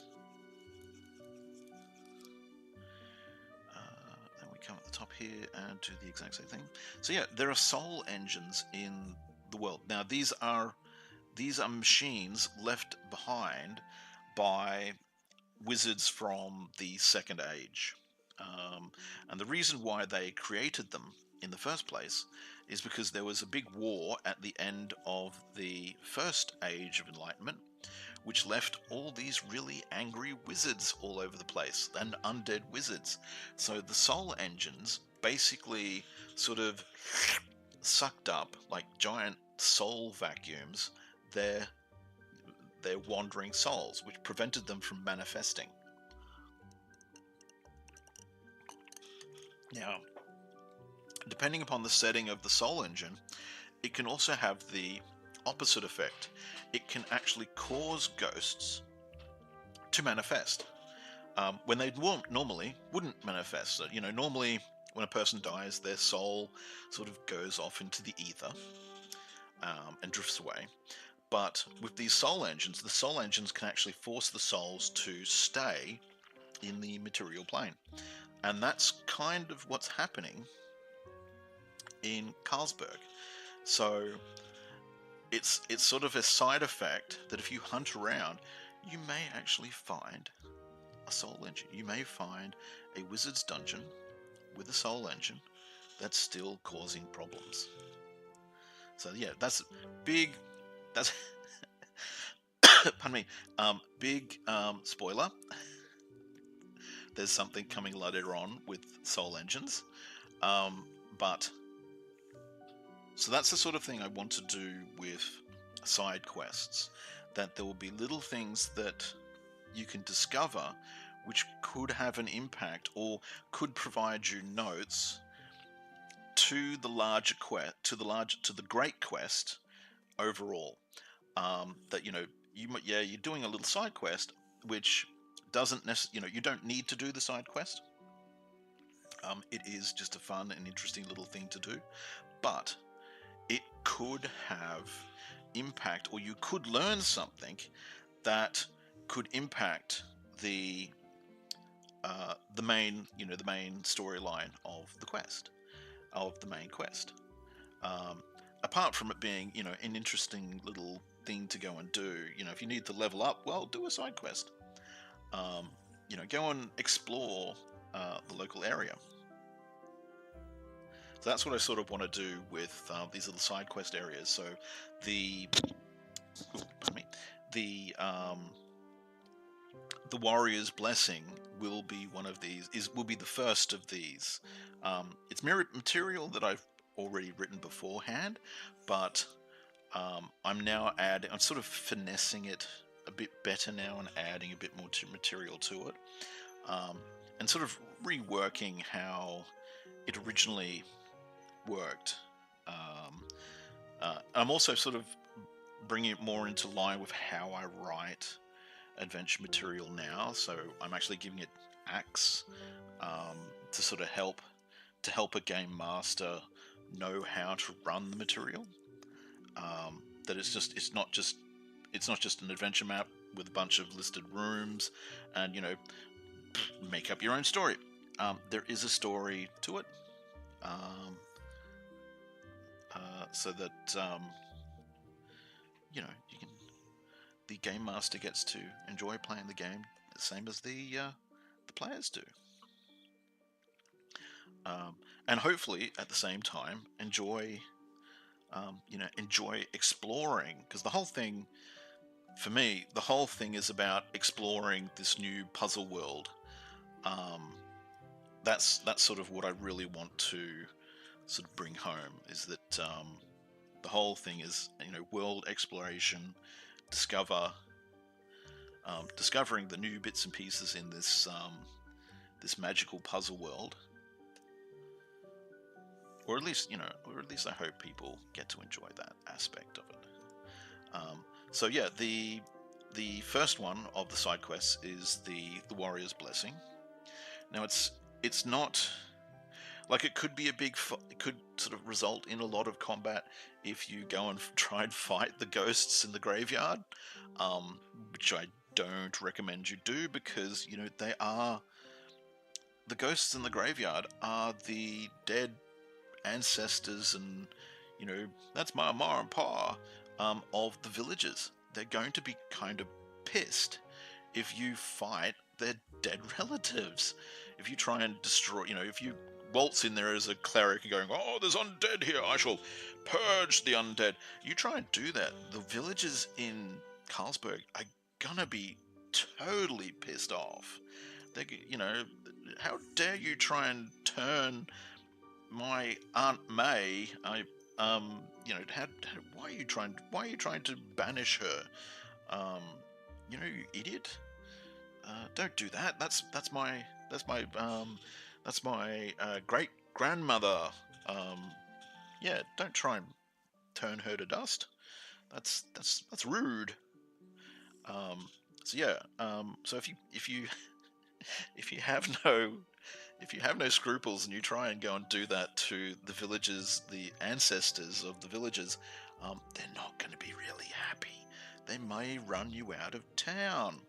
Then we come at the top here and do the exact same thing. So yeah, there are soul engines in the world. Now these are machines left behind by wizards from the Second Age. And the reason why they created them in the first place is because there was a big war at the end of the First Age of Enlightenment, which left all these really angry wizards all over the place, and undead wizards. So the soul engines basically sort of sucked up, like giant soul vacuums, their wandering souls, which prevented them from manifesting. Now, depending upon the setting of the soul engine, it can also have the opposite effect. It can actually cause ghosts to manifest when they normally wouldn't manifest. So, you know, normally when a person dies, their soul sort of goes off into the ether and drifts away. But with these soul engines, the soul engines can actually force the souls to stay in the material plane. And that's kind of what's happening in Carlsberg. So it's sort of a side effect that if you hunt around, you may actually find a soul engine. You may find a wizard's dungeon with a soul engine that's still causing problems. So yeah, that's big. That's pardon me. Big spoiler. There's something coming later on with soul engines, but so that's the sort of thing I want to do with side quests. That there will be little things that you can discover which could have an impact or could provide you notes to the larger quest, to the great quest overall. That you're doing a little side quest which doesn't necessarily, you don't need to do the side quest. It is just a fun and interesting little thing to do, but it could have impact, or you could learn something that could impact the main storyline of the main quest. Apart from it being, an interesting little thing to go and do, if you need to level up, well, do a side quest. Go and explore the local area. So that's what I sort of want to do with these little side quest areas. So the Warrior's Blessing will be one of these. Will be the first of these. It's material that I've already written beforehand, but I'm sort of finessing it a bit better now and adding a bit more material to it, and sort of reworking how it originally worked. I'm also sort of bringing it more into line with how I write adventure material now, so I'm actually giving it acts to sort of help a game master know how to run the material. That it's not just an adventure map with a bunch of listed rooms and make up your own story. There is a story to it, so that the game master gets to enjoy playing the game the same as the players do, and hopefully at the same time enjoy exploring, because the whole thing is about exploring this new puzzle world. That's sort of what I really want to sort of bring home, is that the whole thing is world exploration, discovering the new bits and pieces in this this magical puzzle world. Or at least, or at least I hope people get to enjoy that aspect of it. So yeah, the first one of the side quests is the Warrior's Blessing. Now it's not like it could be a big. It could sort of result in a lot of combat if you go and try and fight the ghosts in the graveyard, which I don't recommend you do, because the ghosts in the graveyard are the dead ancestors, and that's my ma and pa of the villagers. They're going to be kind of pissed if you fight their dead relatives. If you try and destroy, if you waltz in there as a cleric and going, oh, there's undead here, I shall purge the undead. You try and do that, the villagers in Carlsberg are gonna be totally pissed off. They, how dare you try and turn my Aunt May, why are you trying to banish her? You idiot. Don't do that. That's my great grandmother. Yeah, don't try and turn her to dust. That's rude. So yeah. So if you if you have no scruples and you try and go and do that to the villagers, the ancestors of the villagers, they're not going to be really happy. They may run you out of town.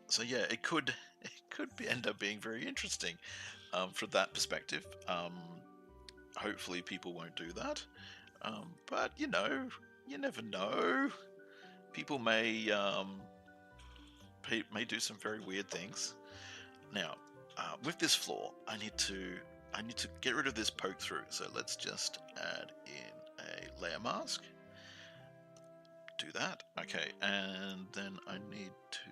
So yeah, it could end up being very interesting from that perspective. Hopefully people won't do that, but you never know. People may do some very weird things. Now, with this floor, I need to get rid of this poke through. So let's just add in a layer mask. Do that. Okay, and then I need to.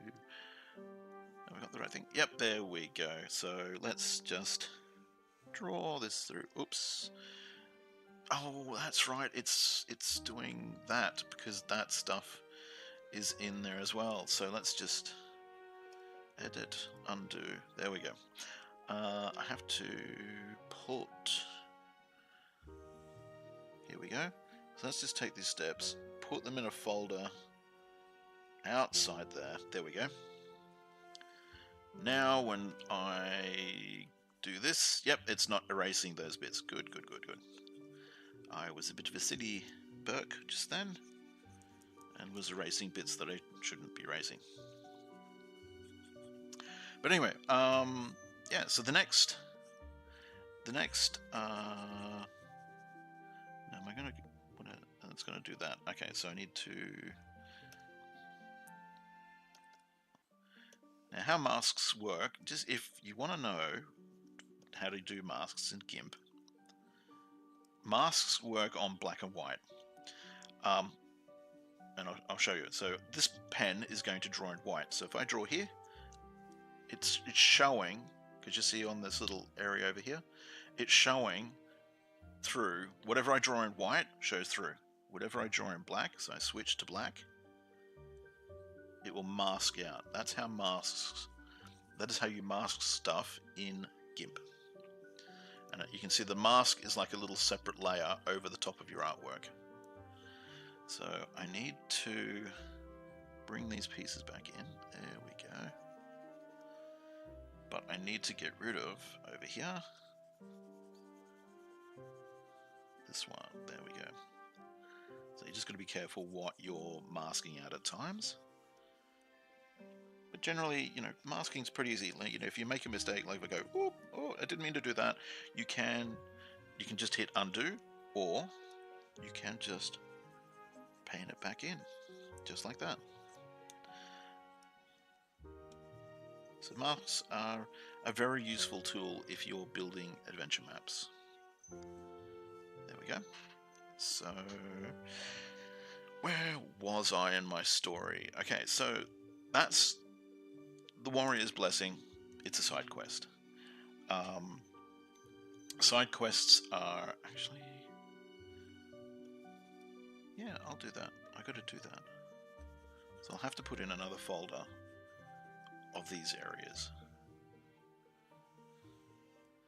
Have I got the right thing? Yep, there we go. So let's just draw this through. Oops. Oh, that's right. It's doing that because that stuff is in there as well. So let's just edit, undo. There we go. I have to put. Here we go. So let's just take these steps, put them in a folder outside there. There we go. Now when I do this, yep, it's not erasing those bits. Good. I was a bit of a silly Burke just then, and was erasing bits that I shouldn't be erasing. But anyway, yeah. So the next. Now am I gonna? It's gonna do that. Okay, so I need to. Now, how masks work? Just if you want to know how to do masks in GIMP, masks work on black and white. And I'll show you. So this pen is going to draw in white. So if I draw here, it's showing, because you see on this little area over here, it's showing through. Whatever I draw in white shows through. Whatever I draw in black, so I switch to black, it will mask out. That's how masks. That is how you mask stuff in GIMP. And you can see the mask is like a little separate layer over the top of your artwork. So I need to bring these pieces back in. There we go. But I need to get rid of over here. This one. There we go. So you just got to be careful what you're masking out at times. But generally, masking's pretty easy. If you make a mistake, like if I go, oh, I didn't mean to do that, you can just hit undo, or you can just paint it back in, just like that. So masks are a very useful tool if you're building adventure maps. There we go. So, where was I in my story? Okay, so that's the Warrior's Blessing. It's a side quest. Side quests are actually... Yeah, I'll do that. I gotta do that. So I'll have to put in another folder of these areas,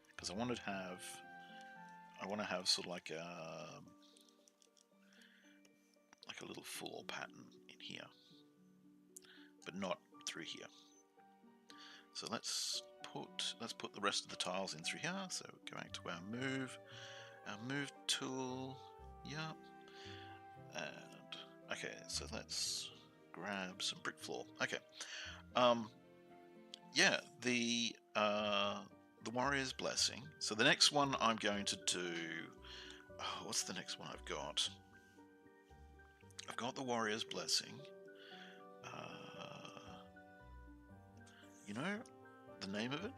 because I want to have sort of like a little floor pattern in here, but not through here. So let's put the rest of the tiles in through here. So go back to our move tool. Yep. And okay, so let's grab some brick floor. Okay. Yeah, the Warrior's Blessing. So the next one I'm going to do. Oh, what's the next one I've got? I've got the Warrior's Blessing. You know, the name of it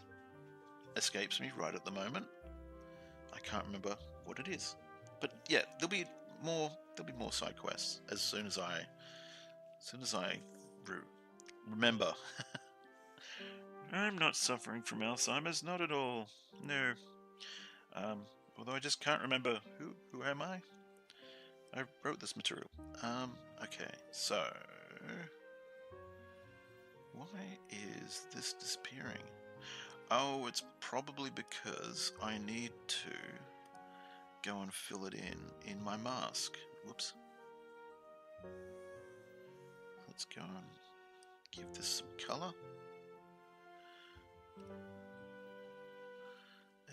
escapes me right at the moment. I can't remember what it is, but yeah, there'll be more side quests as soon as I remember. I'm not suffering from Alzheimer's, not at all. No. Although I just can't remember who am I? I wrote this material. Okay, so why is this disappearing? Oh, it's probably because I need to go and fill it in my mask. Whoops. Let's go and give this some color.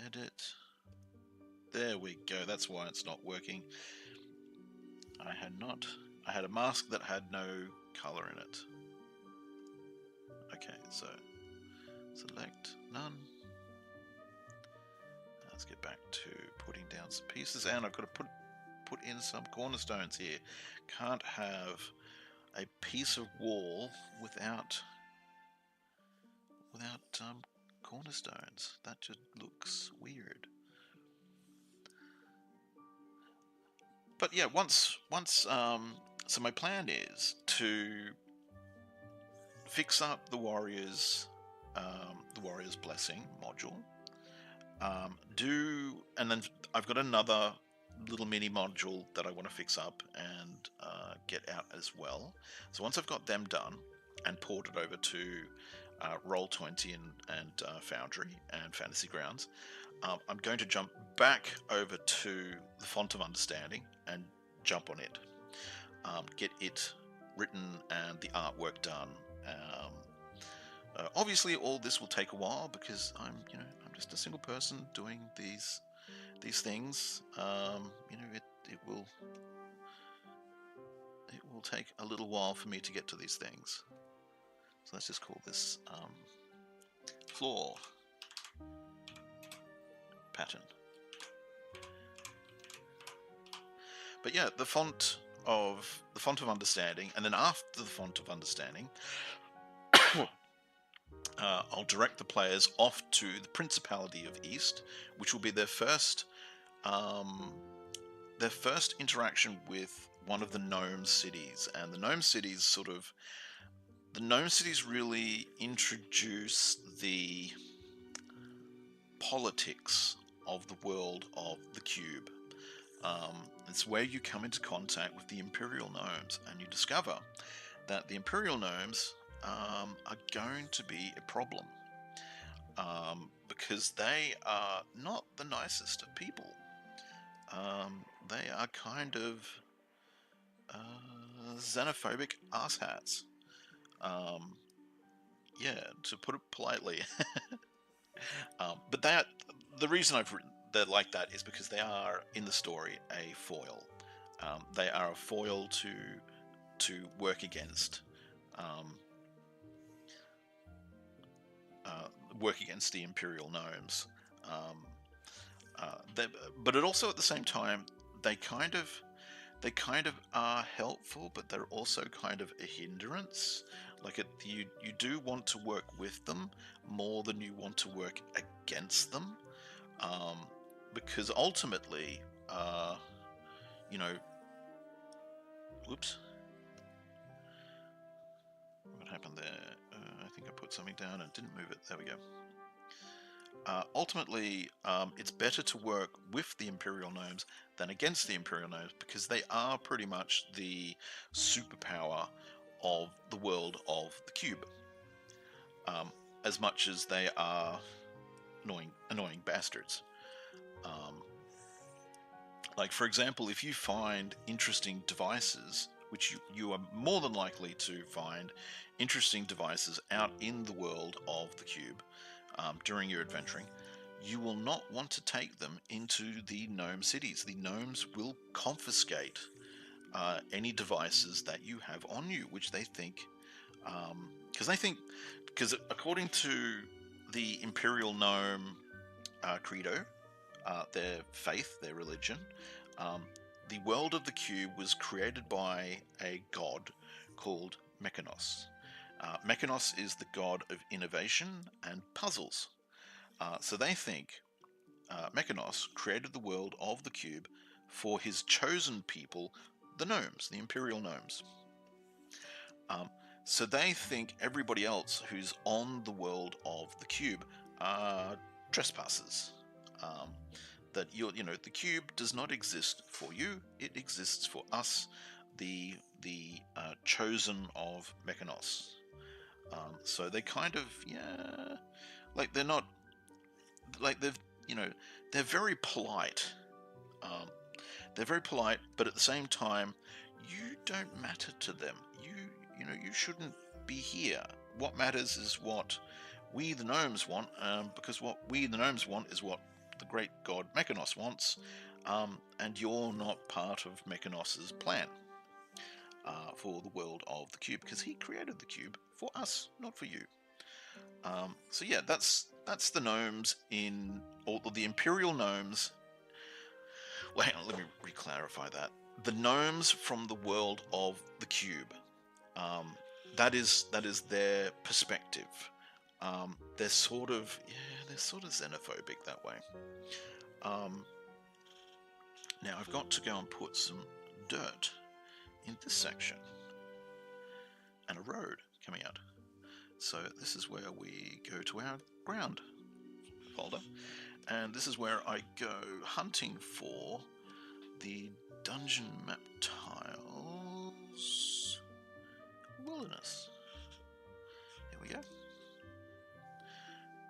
Edit. There we go. That's why it's not working. I had a mask that had no color in it. Okay, so select none. Let's get back to putting down some pieces, and I've got to put in some cornerstones here. Can't have a piece of wall without cornerstones. That just looks weird. But yeah, so my plan is to fix up the Warrior's Blessing module. And then I've got another little mini module that I want to fix up and get out as well. So once I've got them done and ported over to Roll20 and Foundry and Fantasy Grounds, I'm going to jump back over to the Font of Understanding and jump on it, get it written and the artwork done. Obviously, all this will take a while because I'm just a single person doing these things. It will take a little while for me to get to these things. So let's just call this floor pattern. But yeah, the font of understanding, and then after the font of understanding, I'll direct the players off to the Principality of East, which will be their first interaction with one of the gnome cities. And the gnome cities really introduce the politics of the world of the cube. It's where you come into contact with the Imperial Gnomes, and you discover that the Imperial Gnomes are going to be a problem, because they are not the nicest of people. They are kind of xenophobic asshats. Yeah, to put it politely. But the reason I've written they're like that is because they are, in the story, a foil. They are a foil to work against. Work against the Imperial Gnomes. But it also, at the same time, they kind of are helpful, but they're also kind of a hindrance. Like you do want to work with them more than you want to work against them, because ultimately, whoops, what happened there? I think I put something down and didn't move it. There we go. Ultimately, it's better to work with the Imperial Gnomes than against the Imperial Gnomes, because they are pretty much the superpower of the world of the cube. as much as they are annoying bastards. Like, for example, if you find interesting devices, which you are more than likely to find interesting devices out in the world of the cube during your adventuring, you will not want to take them into the gnome cities. The gnomes will confiscate any devices that you have on you, which they think, because according to the Imperial Gnome credo, their faith, their religion, the world of the cube was created by a god called Mechanos. Mechanos is the god of innovation and puzzles. So they think Mechanos created the world of the cube for his chosen people, the gnomes, the Imperial Gnomes. So they think everybody else who's on the world of the cube are trespassers. That the cube does not exist for you; it exists for us, the chosen of Mechanos. So they kind of like they're not like they're very polite. They're very polite, but at the same time, you don't matter to them. You shouldn't be here. What matters is what we the gnomes want, because what we the gnomes want is what the great god Mechanos wants, and you're not part of Mechanos's plan for the world of the cube, because he created the cube for us, not for you. So yeah, that's the gnomes or the Imperial gnomes. Well, hang on, let me re-clarify that. The gnomes from the world of the cube. That is their perspective. They're sort of xenophobic that way. Now I've got to go and put some dirt in this section and a road coming out. So this is where we go to our ground folder, and this is where I go hunting for the dungeon map tiles wilderness. Here we go.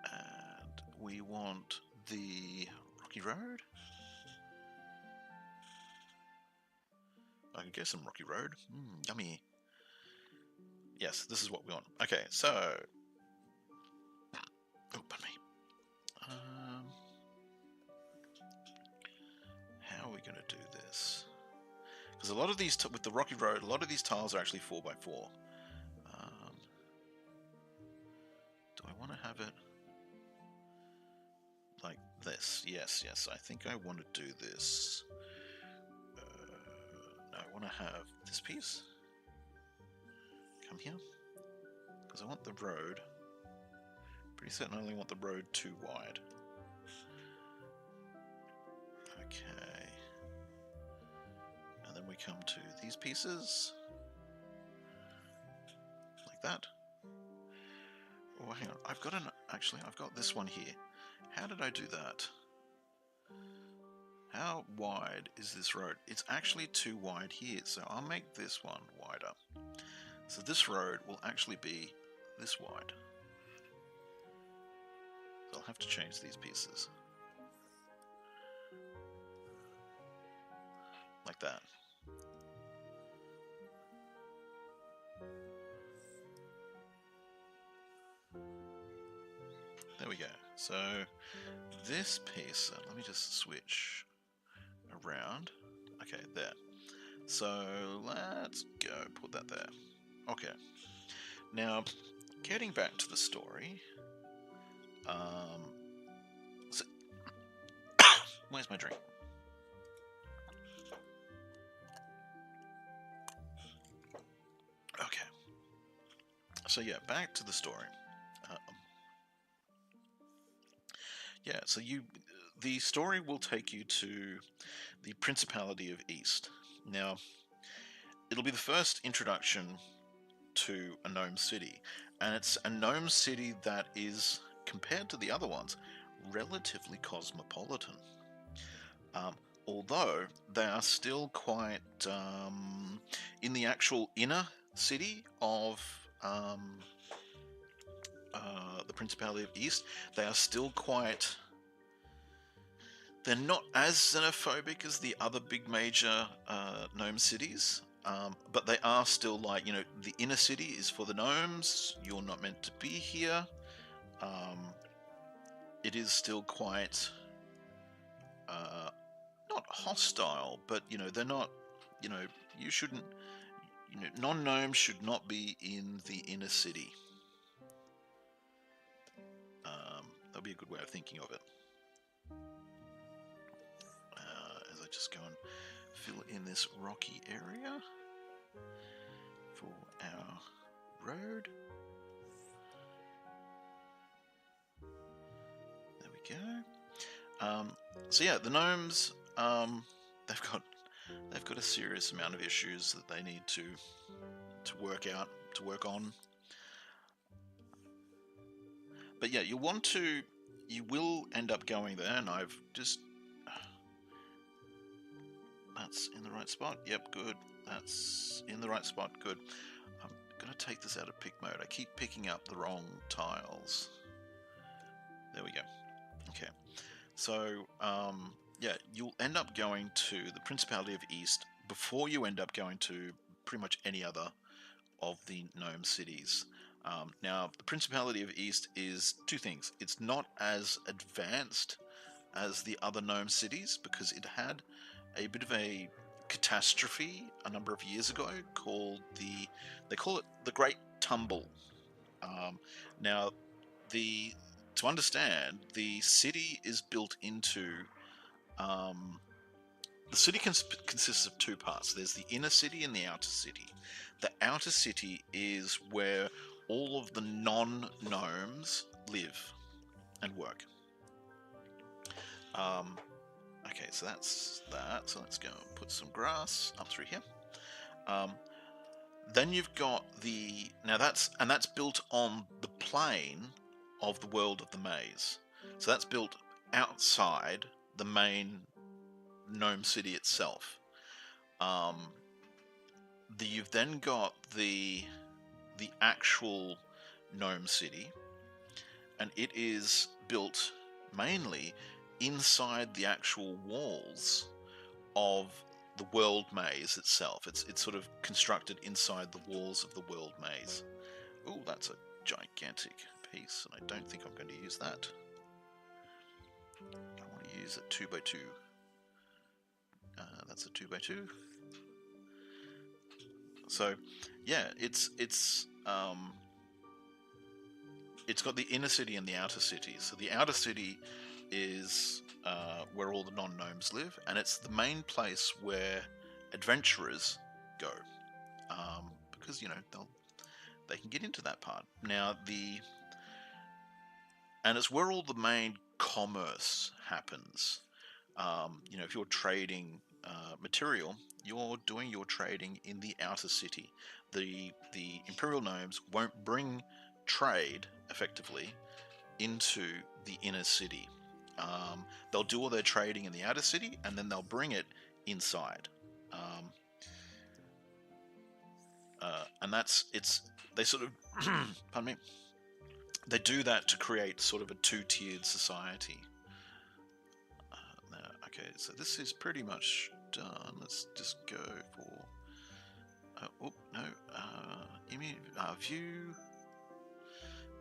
And we want the rocky road. I can get some rocky road. Yummy. Yes, this is what we want. Okay, so pardon me. How are we going to do this? Because a lot of these, with the rocky road, a lot of these tiles are actually 4x4. Do I want to have it like this? Yes. I think I want to do this. No, I want to have this piece come here, because I want the road. Pretty certain I only want the road too wide. Okay. And then we come to these pieces. Like that. Oh, hang on. I've got this one here. How did I do that? How wide is this road? It's actually too wide here, so I'll make this one wider. So this road will actually be this wide. So I'll have to change these pieces. Like that. There we go. So this piece, let me just switch around. Okay, there. So let's go put that there. Okay. Now, getting back to the story. So where's my drink? Okay. So yeah, back to the story. Yeah, so the story will take you to the Principality of East. Now, it'll be the first introduction to a gnome city, and it's a gnome city that is, compared to the other ones, relatively cosmopolitan. Although they are still quite in the actual inner city of the Principality of East, they are still quite... They're not as xenophobic as the other big major gnome cities, but they are still like, you know, the inner city is for the gnomes, you're not meant to be here. It is still quite not hostile, but, you know, they're not, you know, you shouldn't, you know, non-gnomes should not be in the inner city. That'll be a good way of thinking of it. As I just go and fill in this rocky area for our road. There we go. So yeah, the gnomes, they've got a serious amount of issues that they need to work on. But yeah, you will end up going there, and I've just... That's in the right spot. Yep, good. That's in the right spot. Good. I'm going to take this out of pick mode. I keep picking up the wrong tiles. There we go. Okay. So, yeah, you'll end up going to the Principality of East before you end up going to pretty much any other of the gnome cities. Now, the Principality of East is two things. It's not as advanced as the other gnome cities because it had a bit of a catastrophe a number of years ago called they call it the Great Tumble. Now, to understand, the city is built into the city consists of two parts. There's the inner city and the outer city. The outer city is where all of the non-gnomes live and work. Okay, so that's that. So let's go and put some grass up through here. Then you've got that's built on the plane of the world of the maze. So that's built outside the main gnome city itself. You've then got the actual gnome city, and it is built mainly inside the actual walls of the world maze itself. It's sort of constructed inside the walls of the world maze. Ooh, that's a gigantic piece, and I don't think I'm going to use that. I want to use a 2x2. That's a 2x2. So, yeah, it's got the inner city and the outer city. So the outer city is where all the non-gnomes live, and it's the main place where adventurers go, because, you know, they can get into that part. Now, and it's where all the main commerce happens. You know, if you're trading material, you're doing your trading in the outer city. The Imperial Gnomes won't bring trade, effectively, into the inner city. They'll do all their trading in the outer city, and then they'll bring it inside. And they sort of, pardon me, they do that to create sort of a two-tiered society. Okay, so this is pretty much done. Let's just go for... view,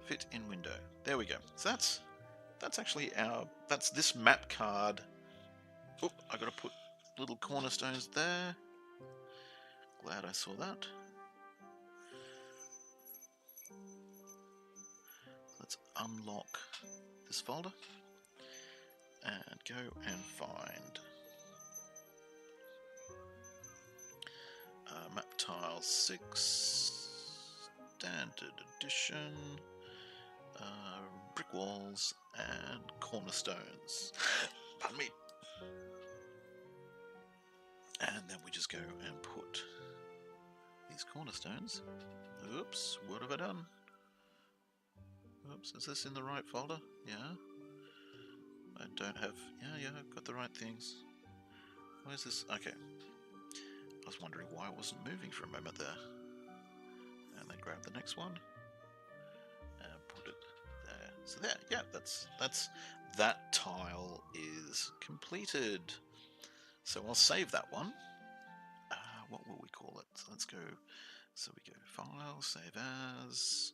fit in window. There we go. So that's actually that's this map card. Oop, I got to put little cornerstones there. Glad I saw that. Let's unlock this folder and go and find map tile 6, standard edition, brick walls and cornerstones. Pardon me. And then we just go and put these cornerstones. Oops, what have I done? Oops, is this in the right folder? Yeah. I don't have... Yeah, I've got the right things. Where's this? Okay. I was wondering why it wasn't moving for a moment there. And then grab the next one. And put it So there, yeah, that tile is completed. So I'll save that one. What will we call it? So let's go. So we go File, Save As.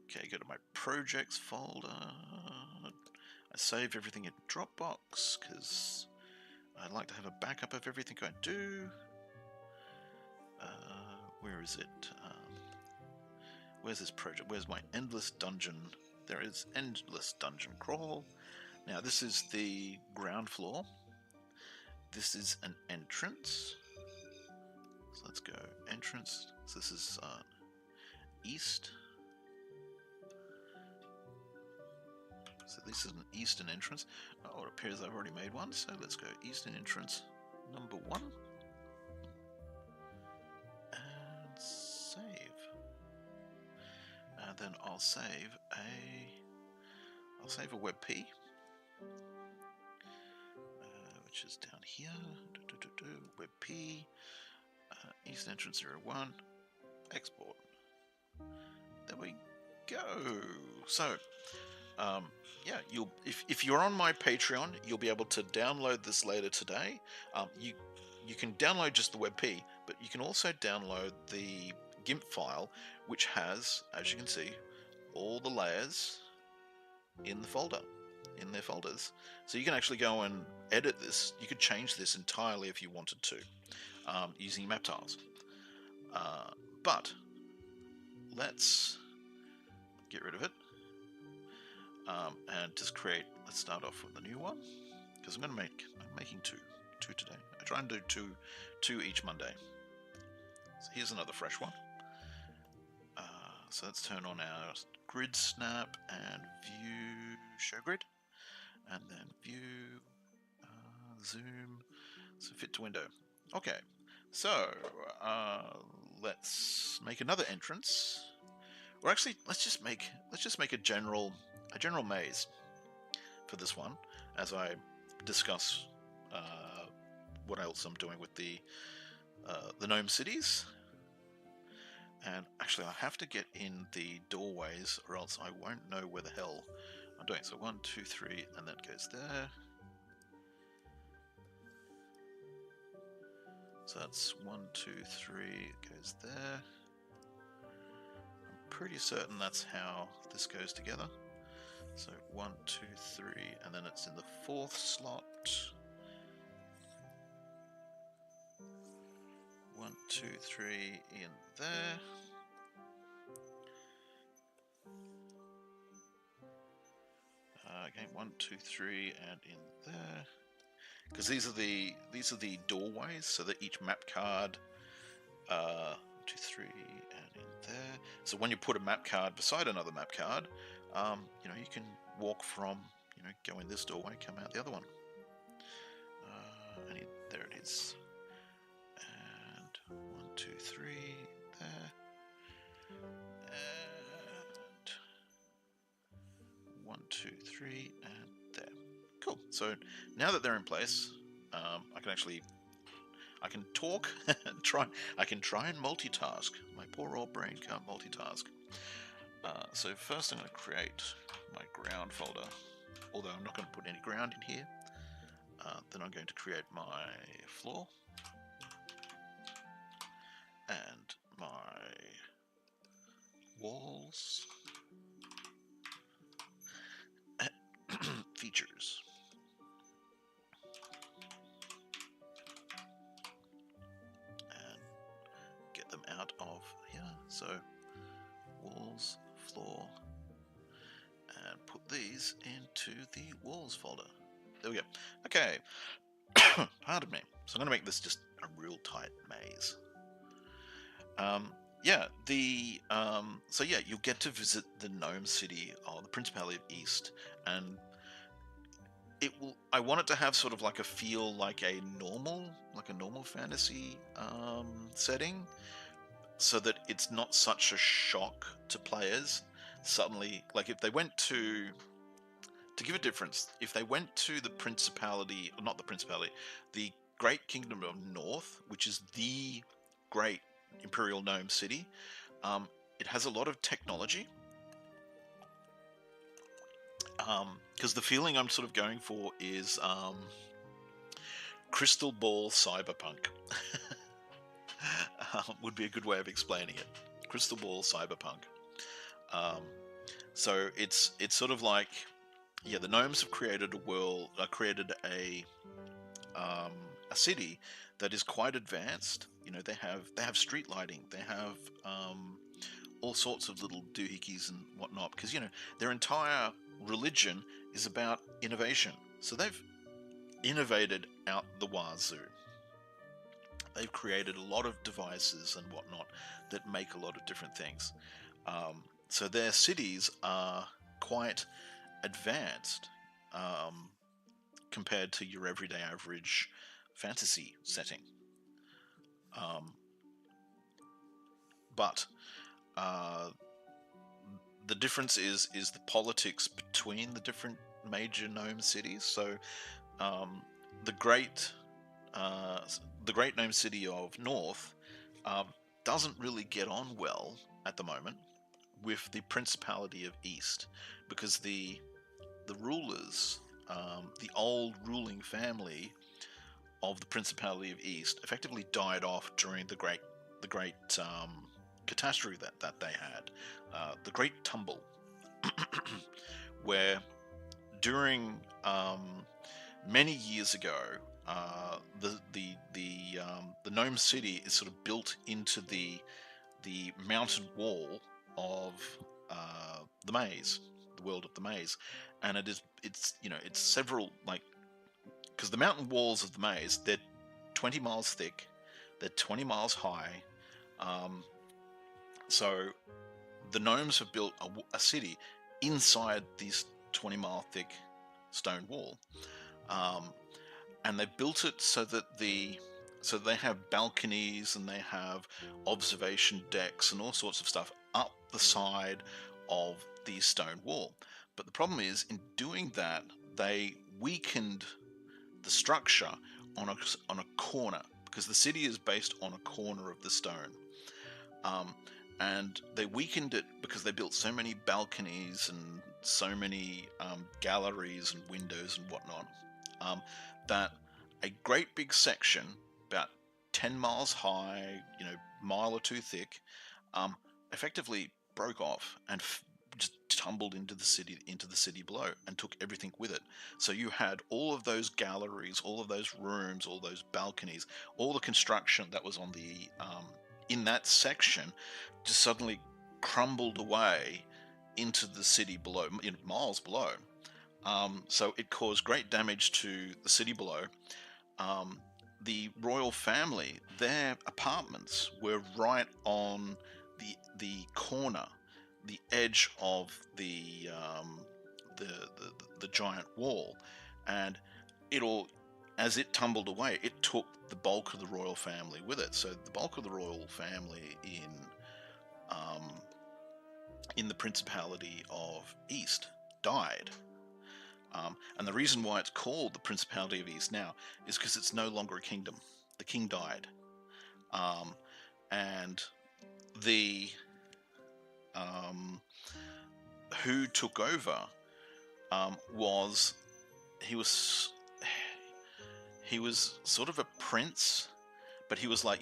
Okay, go to my Projects folder. I save everything in Dropbox because I like to have a backup of everything I do. Where is it? Where's this project? Where's my Endless Dungeon? There is Endless Dungeon Crawl. Now this is the ground floor. This is an entrance. So let's go entrance. So this is east. So this is an eastern entrance. Oh, it appears I've already made one. So let's go eastern entrance number 1. And save. And then I'll save a WebP. Which is down here. WebP. East entrance 01. Export. There we go. So, yeah, if you're on my Patreon, you'll be able to download this later today. You can download just the WebP, but you can also download the GIMP file, which has, as you can see, all the layers in the folder, in their folders. So you can actually go and edit this. You could change this entirely if you wanted to, using map tiles. But let's get rid of it. And just create, let's start off with the new one, because I'm making two today. I try and do two each Monday. So here's another fresh one. So let's turn on our grid snap and view show grid, and then view zoom, so fit to window. Okay, so let's make another entrance. Or actually, let's just make a general maze for this one, as I discuss what else I'm doing with the gnome cities. And actually, I have to get in the doorways, or else I won't know where the hell I'm doing. So 1, 2, 3, and that goes there. So that's 1, 2, 3, it goes there. I'm pretty certain that's how this goes together. So 1, 2, 3, and then it's in the 4th slot. 1, 2, 3 in there. Again, 1, 2, 3, and in there. Because these are the doorways, so that each map card. 2, 3, and in there. So when you put a map card beside another map card, you can walk from, go in this doorway, come out the other one. And there it is. And 1, 2, 3 there. And 1, 2, 3 and there. Cool. So now that they're in place, I can talk and I can try and multitask. My poor old brain can't multitask. So first I'm going to create my ground folder, although I'm not going to put any ground in here. Then I'm going to create my floor and my walls, features. And get them out of here. So walls, floor, and put these into the walls folder. There we go. Okay. Pardon me. So I'm going to make this just a real tight maze. So you'll get to visit the gnome city, or the Principality of East, and I want it to have sort of like a feel like a normal fantasy setting, so that it's not such a shock to players suddenly. Like if they went to give a difference, if they went to the Principality, or not the Principality, the Great Kingdom of North, which is the great Imperial Gnome city, it has a lot of technology. Because the feeling I'm sort of going for is crystal ball cyberpunk. Would be a good way of explaining it. Crystal ball cyberpunk. So it's sort of like, yeah, the gnomes have created a world, created a city that is quite advanced. You know, they have street lighting, they have all sorts of little doohickeys and whatnot, because you know their entire religion is about innovation. So they've innovated out the wazoo. They've created a lot of devices and whatnot that make a lot of different things. So their cities are quite advanced compared to your everyday average fantasy setting. But the difference is the politics between the different major gnome cities. So the great gnome city of North doesn't really get on well at the moment with the Principality of East, because the rulers, the old ruling family of the Principality of East, effectively died off during the great catastrophe that they had, the Great Tumble, where during many years ago, the gnome city is sort of built into the mountain wall of the maze, the world of the maze, and it's several, like, because the mountain walls of the maze, they're 20 miles thick, they're 20 miles high. So the gnomes have built a city inside this 20-mile thick stone wall, and they built it so that they have balconies and they have observation decks and all sorts of stuff up the side of the stone wall. But the problem is, in doing that, they weakened the structure on a corner, because the city is based on a corner of the stone. And they weakened it because they built so many balconies and so many galleries and windows and whatnot, that a great big section, about 10 miles high, mile or two thick, effectively broke off and just tumbled into the city below and took everything with it. So you had all of those galleries, all of those rooms, all those balconies, all the construction that was on the in that section just suddenly crumbled away into the city below, miles below. So it caused great damage to the city below. The royal family, their apartments were right on the corner, the edge of the giant wall, and as it tumbled away, it took the bulk of the royal family with it. So the bulk of the royal family in the Principality of East died. And the reason why it's called the Principality of East now is because it's no longer a kingdom. The king died. And the who took over was sort of a prince, but he was like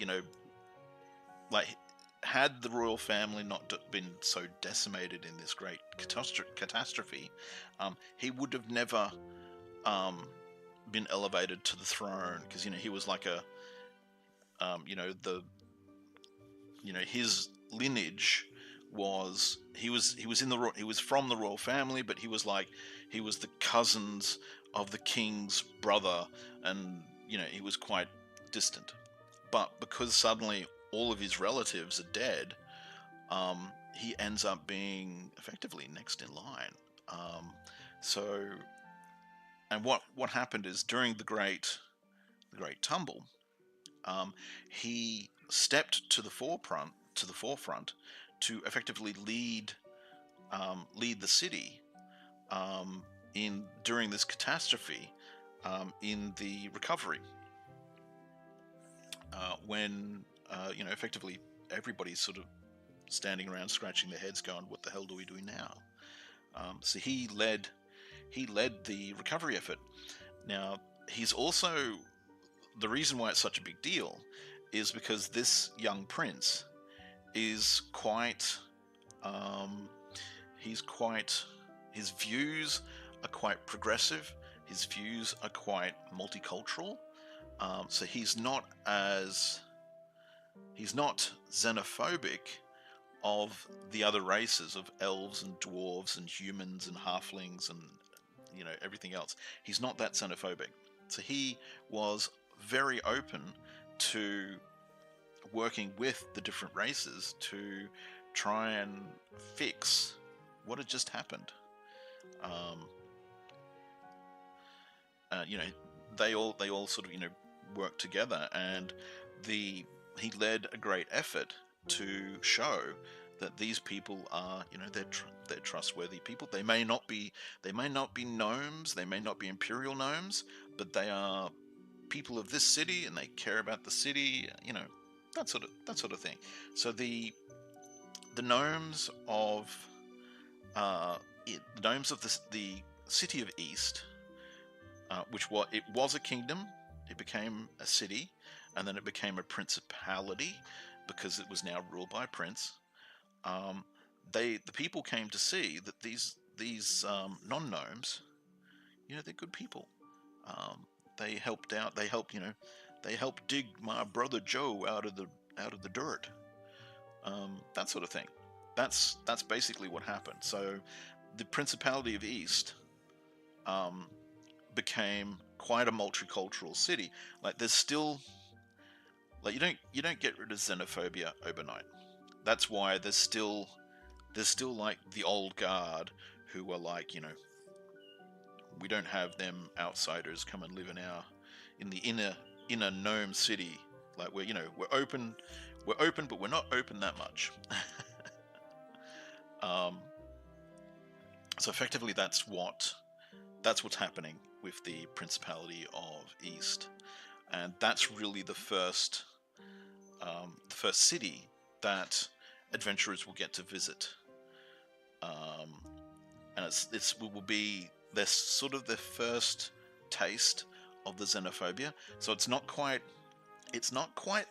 had the royal family not been so decimated in this great catastrophe, he would have never been elevated to the throne, because he was like a his lineage was he was from the royal family, but he was the cousins of the king's brother, and he was quite distant. But because suddenly all of his relatives are dead, he ends up being effectively next in line. And what happened is, during the great tumble, he stepped to the forefront to effectively lead the city during this catastrophe, in the recovery, when effectively everybody's sort of standing around scratching their heads going, what the hell do we do now? So he led he led the recovery effort. Now, he's also, the reason why it's such a big deal is because this young prince is quite, um, he's quite, his views are quite progressive, his views are quite multicultural, so he's not xenophobic of the other races of elves and dwarves and humans and halflings and everything else. He's not that xenophobic. So he was very open to working with the different races to try and fix what had just happened. They all sort of worked together, and he led a great effort to show that these people are, they're trustworthy people. They may not be gnomes, they may not be imperial gnomes, but they are people of this city, and they care about the city, that sort of thing. So the gnomes of the city of East, which was a kingdom, it became a city, and then it became a principality because it was now ruled by a prince. The people came to see that these non-gnomes, they're good people. They helped out. They helped dig my brother Joe out of the dirt. That sort of thing. That's basically what happened. So the Principality of East became quite a multicultural city. Like there's still, like you don't get rid of xenophobia overnight. That's why there's still like the old guard who are like, we don't have them outsiders come and live in the inner gnome city. Like we're open, but we're not open that much. So effectively, that's what's happening with the Principality of East, and that's really the first city that adventurers will get to visit. And it will be sort of their first taste of the xenophobia. So it's not quite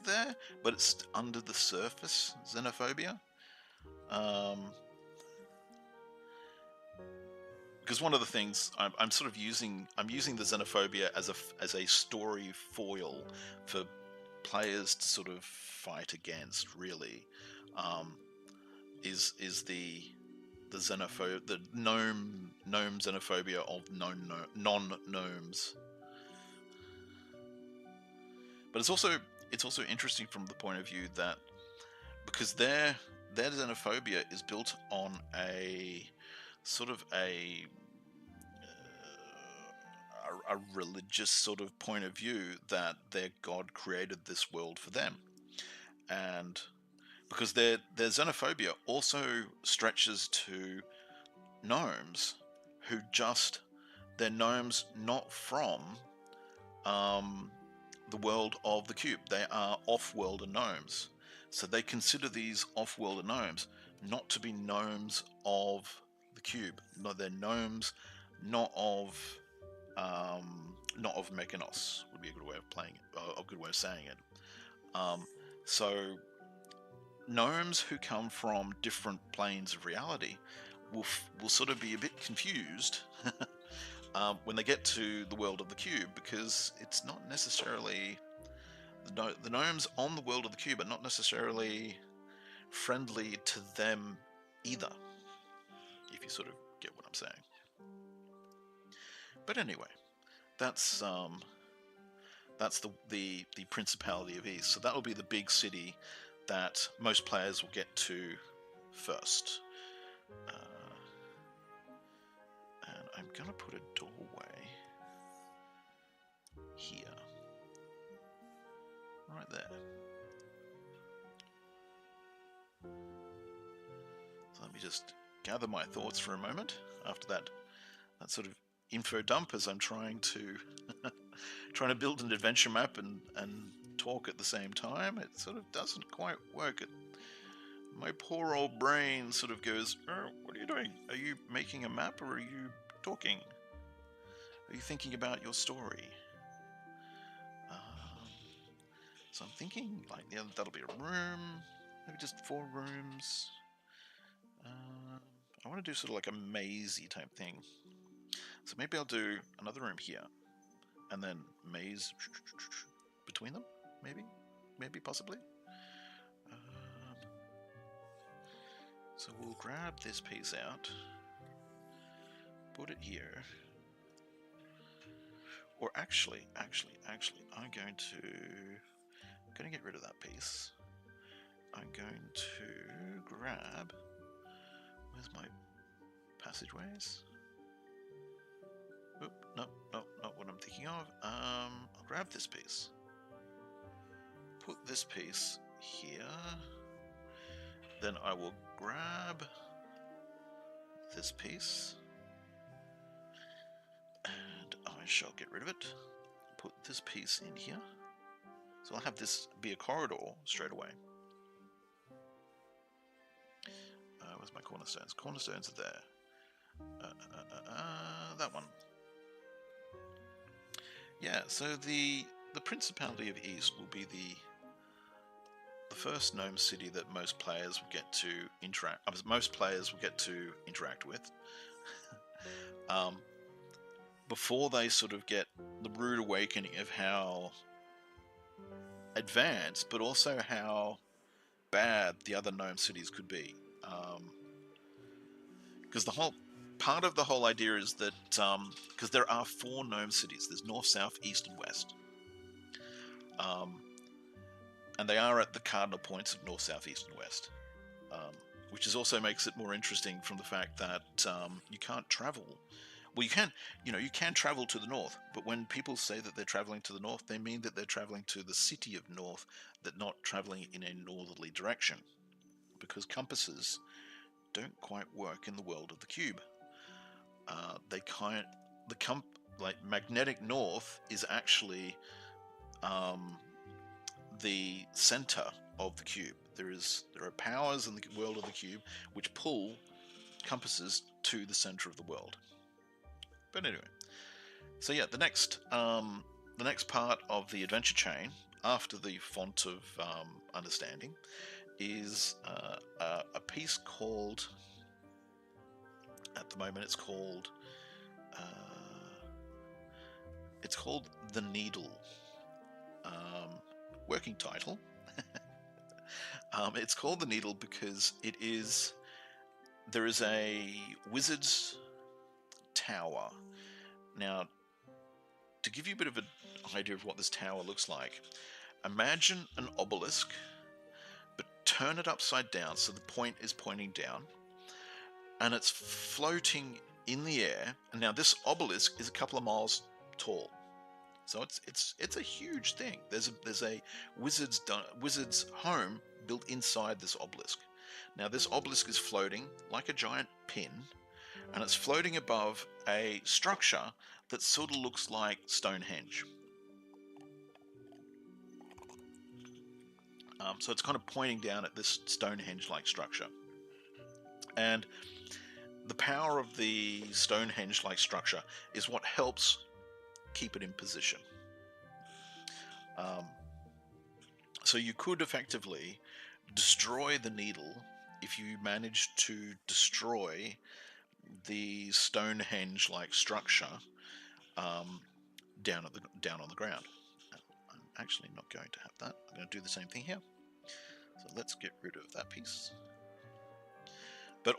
there, but it's under the surface xenophobia. Because one of the things I'm using the xenophobia as a story foil for players to sort of fight against. Really, is the gnome xenophobia of non-gnomes. But it's also interesting from the point of view that because their xenophobia is built on a sort of a religious sort of point of view that their god created this world for them, and because their xenophobia also stretches to gnomes who they're gnomes not from the world of the cube. They are off-worlder gnomes, so they consider these off-worlder gnomes not to be gnomes of the cube. No, they're gnomes not of Mechanos would be a good way of playing it, a good way of saying it. So gnomes who come from different planes of reality will sort of be a bit confused when they get to the world of the cube, because it's not necessarily the gnomes on the world of the cube are not necessarily friendly to them either, if you sort of get what I'm saying. But anyway, that's the Principality of East. So that will be the big city that most players will get to first. And I'm gonna put a doorway here, right there. So let me just gather my thoughts for a moment after that sort of info dump, as I'm trying to build an adventure map and talk at the same time. It sort of doesn't quite work. My poor old brain sort of goes, "Oh, what are you doing? Are you making a map or are you talking?" Are you thinking about your story? So I'm thinking, like, yeah, that'll be a room, maybe just 4 rooms. I want to do sort of like a mazy type thing. So maybe I'll do another room here, and then maze between them, maybe, possibly. So we'll grab this piece out, put it here. Or actually, I'm going to get rid of that piece. I'm going to grab, where's my passageways? Oop, no, not what I'm thinking of. I'll grab this piece. Put this piece here. Then I will grab this piece. And I shall get rid of it. Put this piece in here. So I'll have this be a corridor straight away. Where's my cornerstones? Cornerstones are there. That one. Yeah, so the Principality of East will be the first gnome city that most players will get to interact with. Before they sort of get the rude awakening of how advanced, but also how bad the other gnome cities could be. Because part of the whole idea is that because there are 4 gnome cities, there's north, south, east, and west, and they are at the cardinal points of north, south, east, and west, which also makes it more interesting from the fact that you can't travel. Well, you can travel to the north, but when people say that they're traveling to the north, they mean that they're traveling to the city of north, that not traveling in a northerly direction, because compasses don't quite work in the world of the cube. Like magnetic north is actually the center of the cube. There are powers in the world of the cube which pull compasses to the center of the world. But anyway, so yeah, the next part of the adventure chain after the font of understanding is a piece called, at the moment it's called The Needle. Working title. It's called The Needle because there is a wizard's tower. Now, to give you a bit of an idea of what this tower looks like, imagine an obelisk, but turn it upside down so the point is pointing down, and it's floating in the air. And now this obelisk is a couple of miles tall, so it's a huge thing. There's a wizard's home built inside this obelisk. Now this obelisk is floating like a giant pin, and it's floating above a structure that sort of looks like Stonehenge. So it's kind of pointing down at this Stonehenge-like structure. And the power of the Stonehenge-like structure is what helps keep it in position. So you could effectively destroy the needle if you manage to destroy the Stonehenge-like structure down on the ground. I'm actually not going to have that. I'm going to do the same thing here. So let's get rid of that piece. But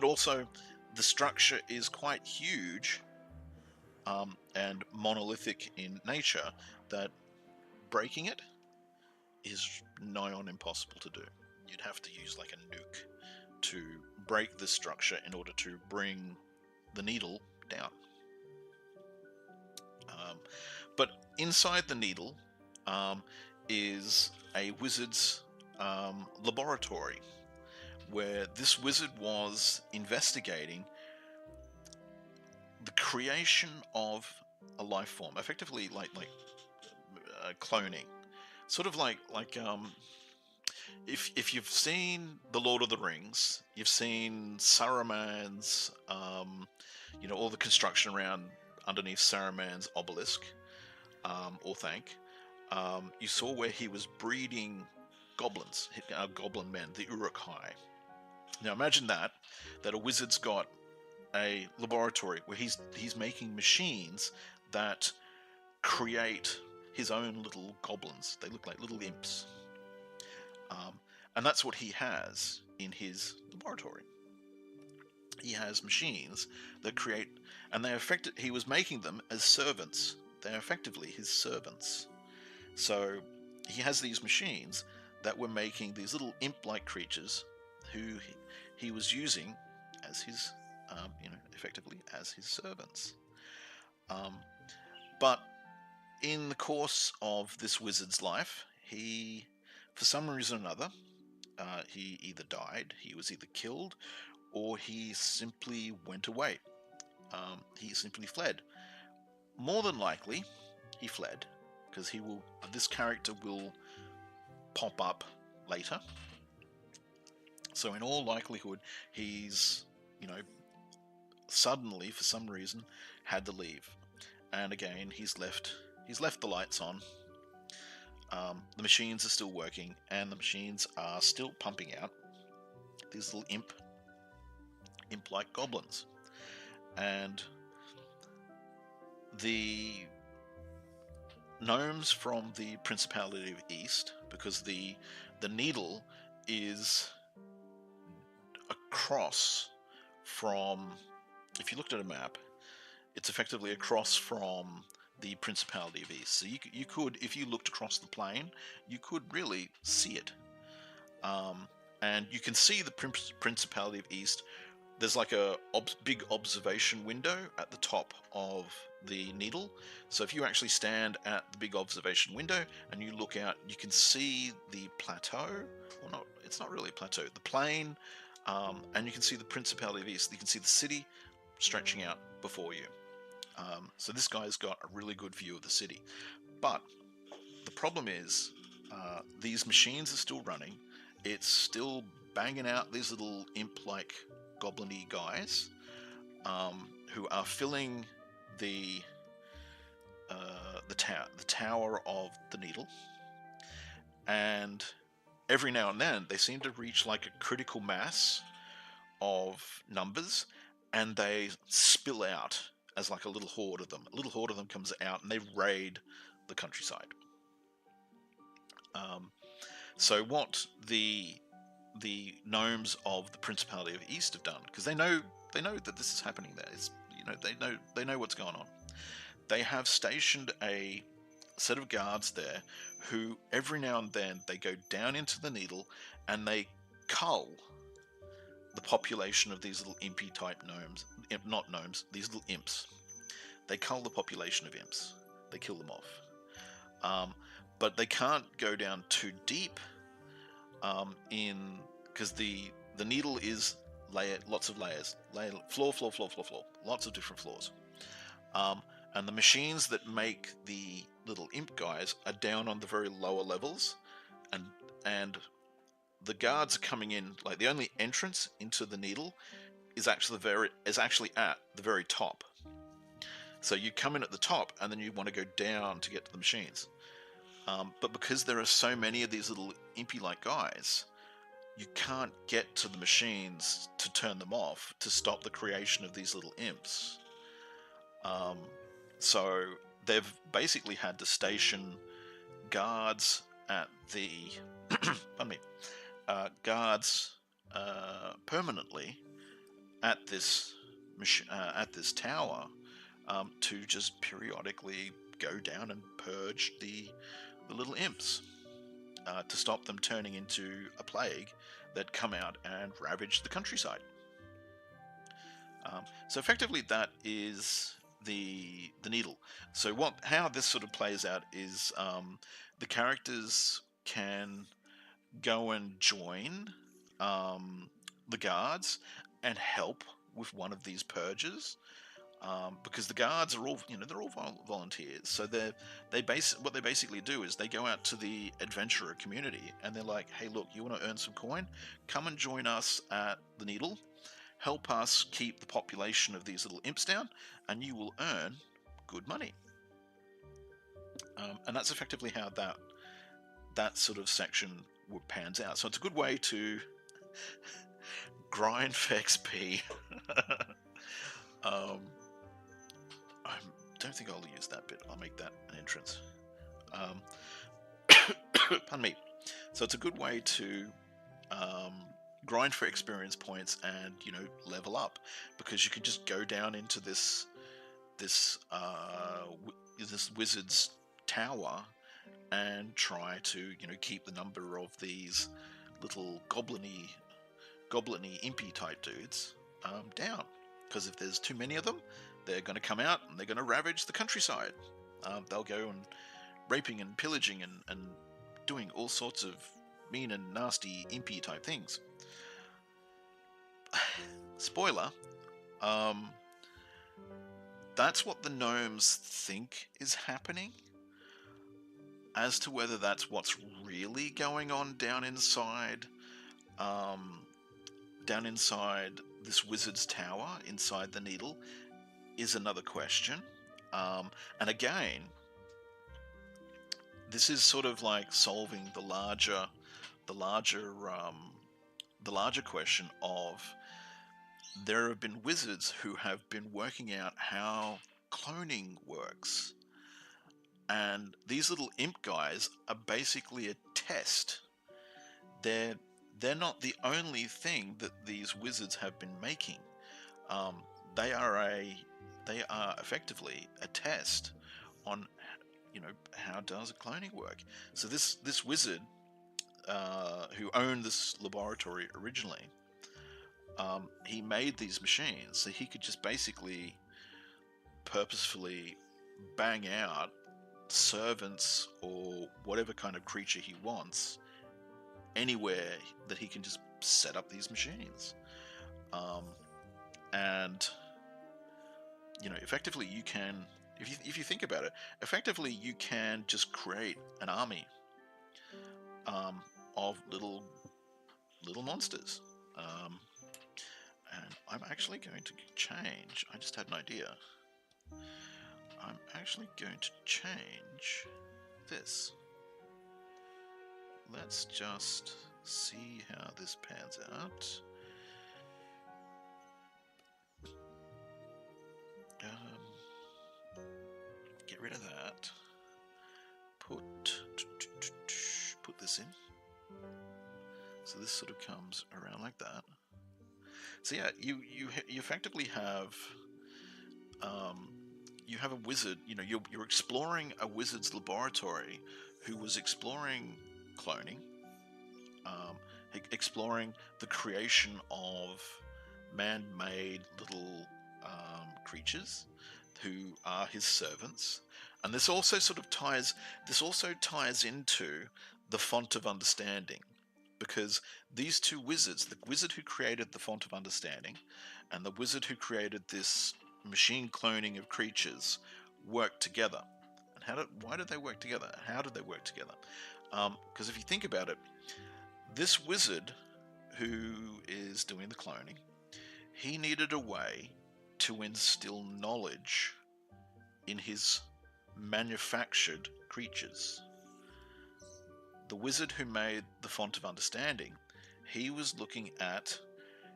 also the structure is quite huge and monolithic in nature, that breaking it is nigh on impossible to do. You'd have to use like a nuke to break this structure in order to bring the needle down. But inside the needle is a wizard's laboratory, where this wizard was investigating the creation of a life form, effectively like cloning, sort of like if you've seen The Lord of the Rings, you've seen Saruman's all the construction around underneath Saruman's obelisk, or thank, you saw where he was breeding goblins, goblin men, the Uruk-hai. Now imagine that a wizard's got a laboratory where he's making machines that create his own little goblins. They look like little imps. And that's what he has in his laboratory. He has machines that create, and he was making them as servants. They're effectively his servants. So he has these machines that were making these little imp-like creatures who he was using as his, effectively as his servants. But in the course of this wizard's life, he, for some reason or another, he either died, he was either killed, or he simply went away. He simply fled. More than likely, he fled, because this character will pop up later. So in all likelihood, he's, suddenly, for some reason, had to leave. And again, he's left the lights on. The machines are still working, and the machines are still pumping out these little imp-like goblins. And the gnomes from the Principality of East, because the needle is across from, if you looked at a map, it's effectively across from the Principality of East. So you could, if you looked across the plain, you could really see it. And you can see the Principality of East. There's like a big observation window at the top of the needle. So if you actually stand at the big observation window and you look out, you can see the plateau. Well, not, it's not really a plateau, the plain, and you can see the Principality of East. You can see the city stretching out before you. So this guy's got a really good view of the city. But the problem is, these machines are still running. It's still banging out these little imp-like goblin-y guys, who are filling the tower of the needle. And every now and then they seem to reach like a critical mass of numbers, and they spill out as like a little horde of them. A little horde of them comes out and they raid the countryside. So what the gnomes of the Principality of East have done, because they know that this is happening there. It's, they know what's going on. They have stationed a set of guards there who every now and then they go down into the needle and they cull the population of these little impy type gnomes, not gnomes, these little imps. They cull the population of imps. They kill them off. But they can't go down too deep, because the needle is lots of layers, floor, lots of different floors. And the machines that make the little imp guys are down on the very lower levels, and the guards are coming in, like the only entrance into the needle is actually at the very top. So you come in at the top and then you want to go down to get to the machines. But because there are so many of these little impy-like guys, you can't get to the machines to turn them off, to stop the creation of these little imps. So they've basically had to station guards at the guards permanently at this tower, to just periodically go down and purge the little imps, to stop them turning into a plague that come out and ravage the countryside. So effectively, that is the needle. So how this sort of plays out is, the characters can go and join the guards and help with one of these purges, because the guards are all, they're all volunteers. So what they basically do is they go out to the adventurer community and they're like, hey, look, you want to earn some coin? Come and join us at the needle. Help us keep the population of these little imps down, and you will earn good money. And that's effectively how that sort of section pans out. So it's a good way to grind for XP. I don't think I'll use that bit. I'll make that an entrance. Pardon me. So it's a good way to grind for experience points and, you know, level up, because you can just go down into this wizard's tower and try to, you know, keep the number of these little goblin-y impy type dudes down, because if there's too many of them, they're going to come out and they're going to ravage the countryside. They'll go and raping and pillaging and doing all sorts of mean and nasty impy type things. Spoiler, that's what the gnomes think is happening. As to whether that's what's really going on down inside this wizard's tower, inside the needle, is another question. And again, this is sort of like solving the larger question of, there have been wizards who have been working out how cloning works, and these little imp guys are basically a test. They're not the only thing that these wizards have been making. They are effectively a test on, you know, how does cloning work. So this wizard who owned this laboratory originally, he made these machines so he could just basically purposefully bang out servants or whatever kind of creature he wants anywhere that he can just set up these machines. And, you know, effectively you can, if you think about it, effectively you can just create an army of little monsters. And I'm actually going to change. I just had an idea. I'm actually going to change this. Let's just see how this pans out. Get rid of that. Put this in. So this sort of comes around like that. So yeah, you effectively have you have a wizard. You know, you're exploring a wizard's laboratory who was exploring cloning, exploring the creation of man-made little creatures who are his servants. And this also sort of ties into the font of understanding, because these two wizards, the wizard who created the font of understanding and the wizard who created this machine cloning of creatures, worked together. And why did they work together? How did they work together? Because if you think about it, this wizard who is doing the cloning, he needed a way to instill knowledge in his manufactured creatures. The wizard who made the font of understanding, he was looking at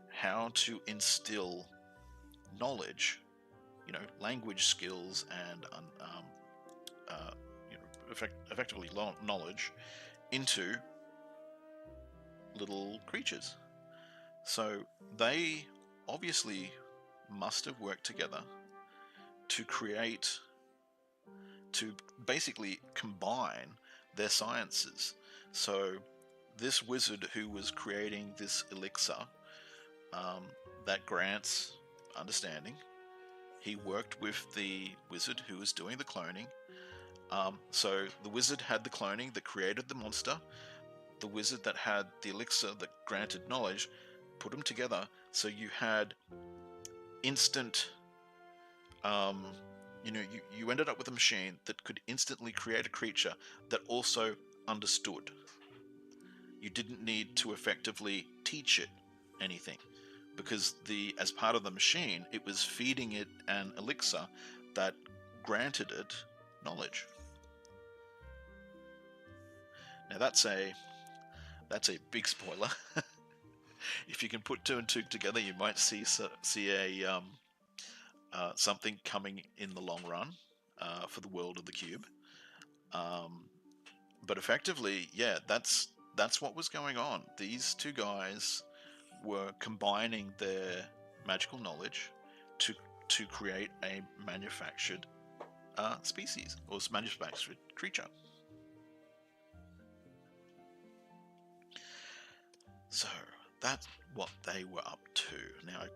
how to instill knowledge, you know, language skills and you know, effectively knowledge into little creatures. So they obviously must have worked together to basically combine their sciences. So this wizard who was creating this elixir that grants understanding, he worked with the wizard who was doing the cloning. So the wizard had the cloning that created the monster. The wizard that had the elixir that granted knowledge, put them together, so you had instant, you know, you ended up with a machine that could instantly create a creature that also understood. You didn't need to effectively teach it anything, because as part of the machine, it was feeding it an elixir that granted it knowledge. Now that's a big spoiler. If you can put 2 and 2 together, you might see a something coming in the long run for the world of the cube. But effectively, yeah, that's what was going on. These 2 guys were combining their magical knowledge to create a manufactured species, or manufactured creature. So that's what they were up to. Now I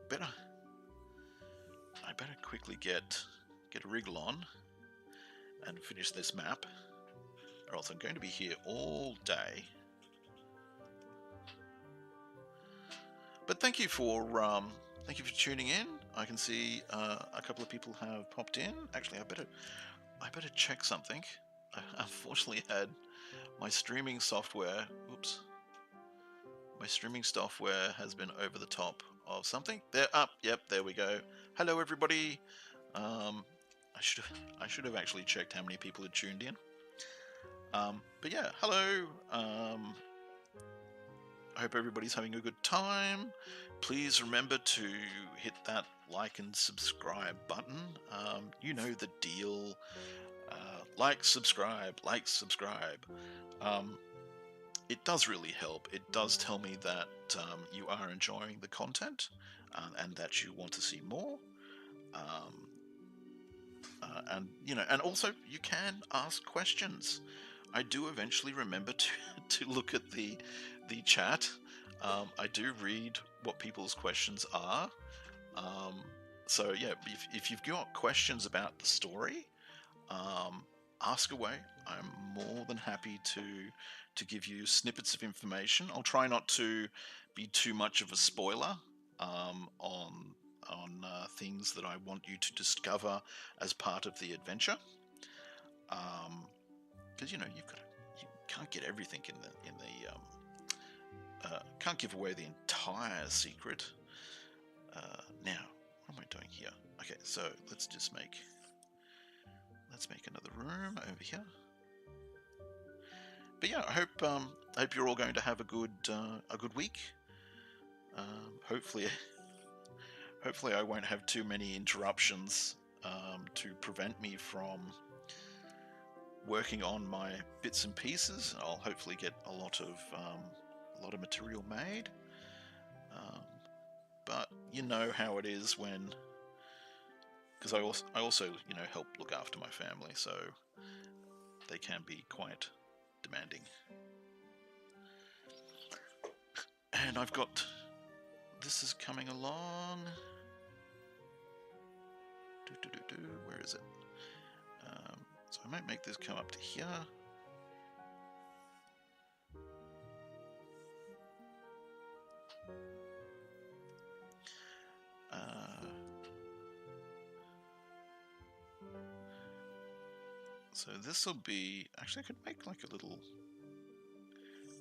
better quickly get a wriggle on and finish this map, or else I'm going to be here all day. But thank you for tuning in. I can see a couple of people have popped in. Actually, I better check something. I unfortunately had my streaming software. Oops. My streaming software has been over the top of something. There up. Yep, there we go. Hello, everybody. I should have actually checked how many people had tuned in. But yeah, hello. I hope everybody's having a good time. Please remember to hit that like and subscribe button. You know the deal. Like, subscribe. It does really help. It does tell me that you are enjoying the content and that you want to see more. And also you can ask questions. I do eventually remember to look at the chat. I do read what people's questions are. So yeah, if you've got questions about the story, ask away. I'm more than happy to give you snippets of information. I'll try not to be too much of a spoiler on things that I want you to discover as part of the adventure. Because you can't get everything in the can't give away the entire secret. Now, what am I doing here? Okay, so let's make another room over here. But yeah, I hope you're all going to have a good week. Hopefully I won't have too many interruptions to prevent me from working on my bits and pieces. I'll hopefully get a lot of material made. But you know how it is when, because I also help look after my family, so they can be quite demanding. And I've got, this is coming along. Where is it? So I might make this come up to here. So this will be, actually I could make like a little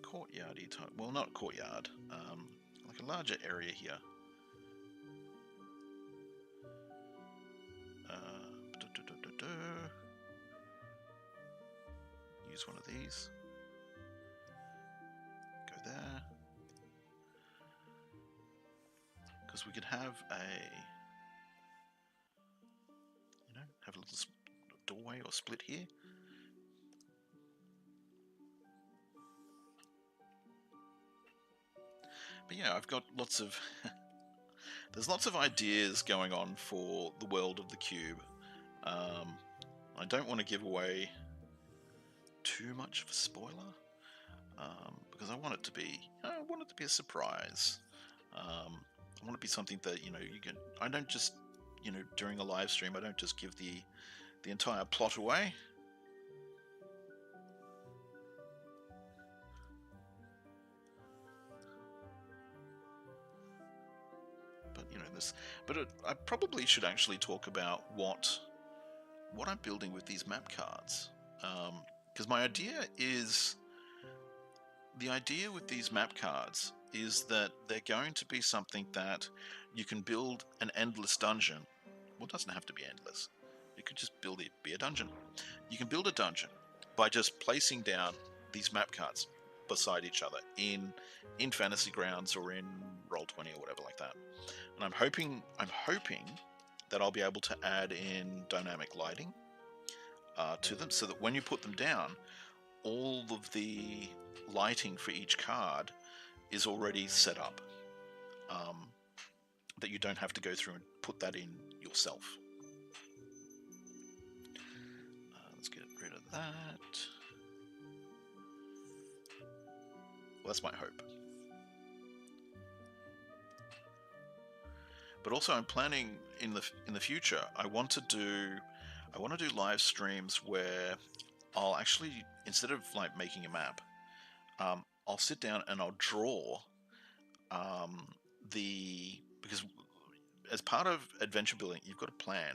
courtyardy type, well not courtyard, like a larger area here. Use one of these. Go there. Because we could have have a little doorway or split here. But yeah, I've got lots of there's lots of ideas going on for the world of the cube. I don't want to give away too much of a spoiler because I want it to be a surprise. I want it to be something that you can. I don't just during a live stream I don't just give the entire plot away. But I probably should actually talk about what I'm building with these map cards, because my idea is, the idea with these map cards is that they're going to be something that you can build an endless dungeon. Well, it doesn't have to be endless. It could just be a dungeon. You can build a dungeon by just placing down these map cards beside each other in Fantasy Grounds or in Roll20 or whatever like that. And I'm hoping that I'll be able to add in dynamic lighting to them, so that when you put them down, all of the lighting for each card is already set up, that you don't have to go through and put that in yourself. Let's get rid of that. Well, that's my hope. But also, I'm planning in the future. I want to do live streams where I'll actually, instead of like making a map, I'll sit down and I'll draw because as part of adventure building, you've got a plan.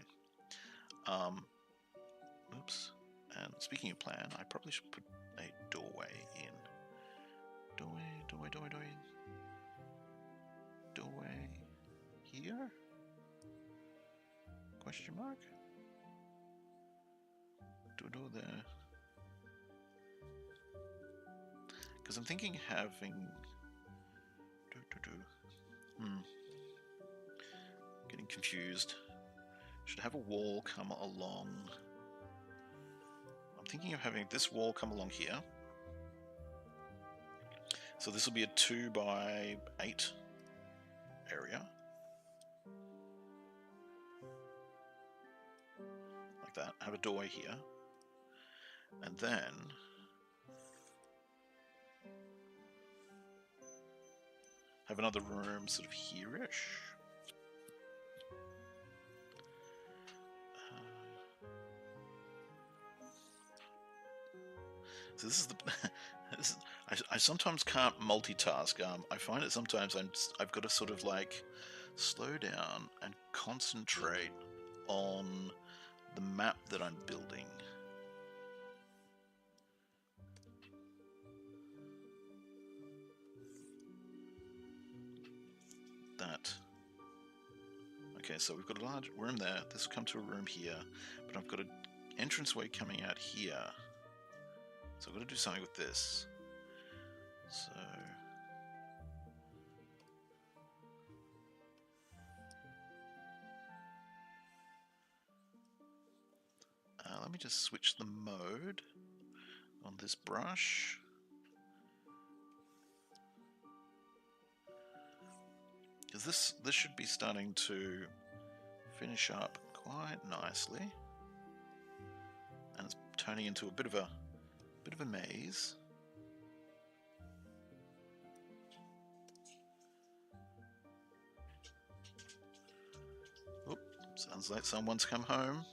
Oops. And speaking of plan, I probably should put a doorway in. Doorway here? Question mark? Door there. Because I'm thinking having... Getting confused. Should have a wall come along. I'm thinking of having this wall come along here. So this will be a 2x8 area. Like that. Have a doorway here. And then have another room sort of here-ish. So this is the... I sometimes can't multitask. I find that sometimes I've got to sort of like slow down and concentrate on the map that I'm building. Okay, so we've got a large room there. This will come to a room here, but I've got an entranceway coming out here. So I've got to do something with this. So let me just switch the mode on this brush. Because this should be starting to finish up quite nicely, and it's turning into a bit of a maze. Oop, sounds like someone's come home.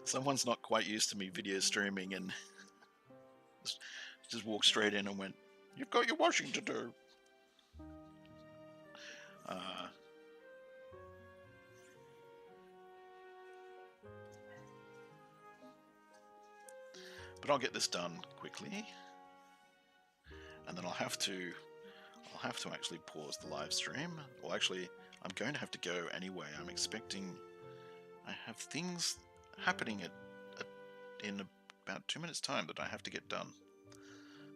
Someone's not quite used to me video streaming and just walked straight in and went, "You've got your washing to do." But I'll get this done quickly, and then I'll have to actually pause the live stream. Well, actually, I'm going to have to go anyway. I'm expecting I have things happening in about 2 minutes' time that I have to get done.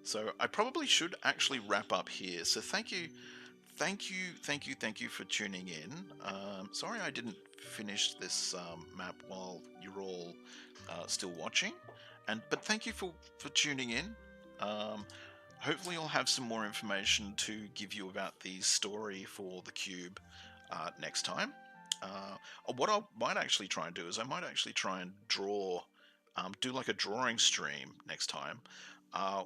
So I probably should actually wrap up here. So thank you for tuning in. Sorry I didn't finish this map while you're all still watching, but thank you for tuning in. Hopefully you'll have some more information to give you about the story for the cube next time. What I might actually try and do is I might actually try and draw, do like a drawing stream next time,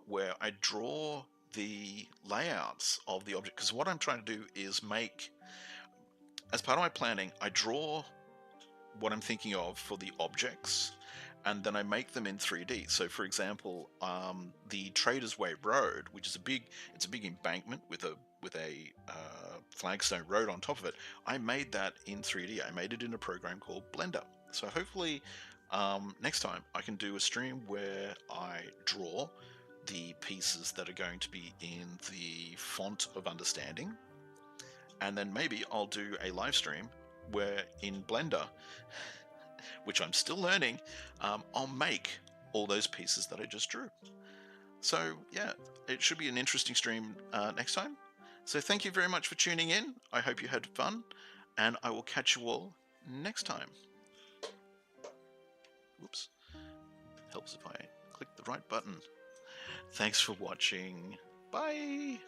where I draw the layouts of the object. Because what I'm trying to do is make, as part of my planning, I draw what I'm thinking of for the objects, and then I make them in 3D. So, for example, the Traders Way Road, which is it's a big embankment with a flagstone road on top of it. I made that in 3D. I made it in a program called Blender. So hopefully, next time I can do a stream where I draw the pieces that are going to be in the font of understanding, and then maybe I'll do a live stream where in Blender, which I'm still learning, I'll make all those pieces that I just drew. So yeah, it should be an interesting stream next time. So thank you very much for tuning in. I hope you had fun, and I will catch you all next time. Oops. Helps if I click the right button. Thanks for watching. Bye.